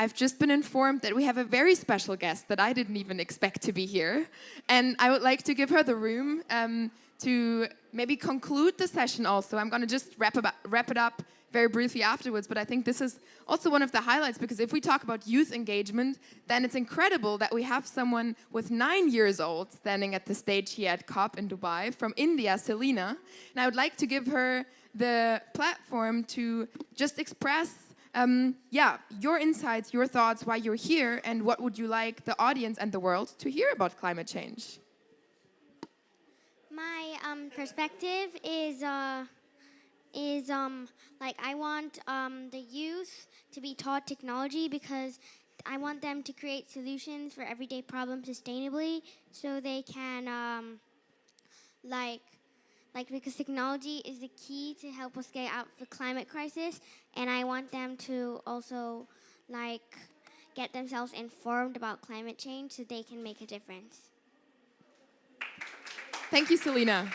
I've just been informed that we have a very special guest that I didn't even expect to be here. And I would like to give her the room to maybe conclude the session also. I'm going to just wrap it up very briefly afterwards, but I think this is also one of the highlights, because if we talk about youth engagement, then it's incredible that we have someone with 9 years old standing at the stage here at COP in Dubai from India, Selina. And I would like to give her the platform to just express your insights, your thoughts, why you're here, and what would you like the audience and the world to hear about climate change? My perspective is like I want the youth to be taught technology, because I want them to create solutions for everyday problems sustainably, so they can because technology is the key to help us get out of the climate crisis, and I want them to also get themselves informed about climate change so they can make a difference. Thank you, Selina.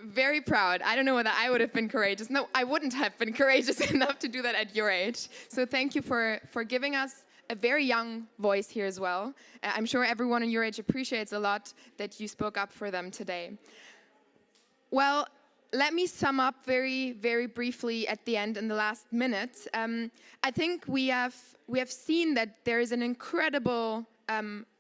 Very proud. I don't know whether I would have been courageous. No, I wouldn't have been courageous enough to do that at your age. So thank you for giving us a very young voice here as well. I'm sure everyone in your age appreciates a lot that you spoke up for them today. Well, let me sum up very, very briefly at the end in the last minute. I think we have seen that there is an incredible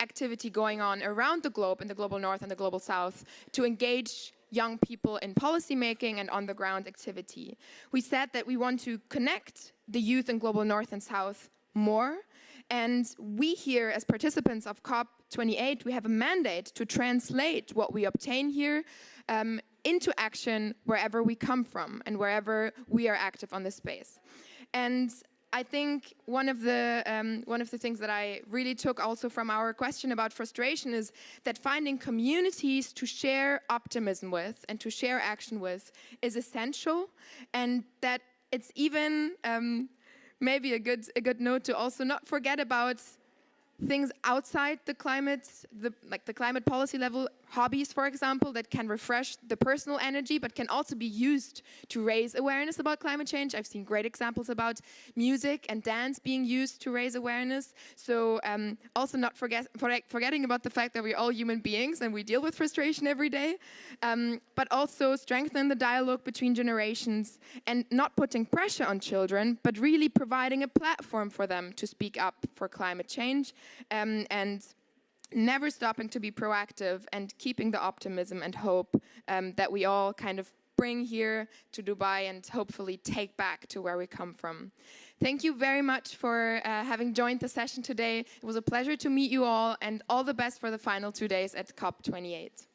activity going on around the globe, in the global north and the global south, to engage young people in policymaking and on-the-ground activity. We said that we want to connect the youth in global north and south more. And we here, as participants of COP28, we have a mandate to translate what we obtain here into action wherever we come from and wherever we are active on this space. And I think one of the things that I really took also from our question about frustration is that finding communities to share optimism with and to share action with is essential, and that it's even maybe a good note to also not forget about things outside the climate, the climate policy level, hobbies, for example, that can refresh the personal energy, but can also be used to raise awareness about climate change. I've seen great examples about music and dance being used to raise awareness. So also not forgetting about the fact that we're all human beings and we deal with frustration every day, but also strengthen the dialogue between generations and not putting pressure on children, but really providing a platform for them to speak up for climate change, and never stopping to be proactive and keeping the optimism and hope that we all kind of bring here to Dubai and hopefully take back to where we come from. Thank you very much for having joined the session today. It was a pleasure to meet you all, and all the best for the final 2 days at COP28.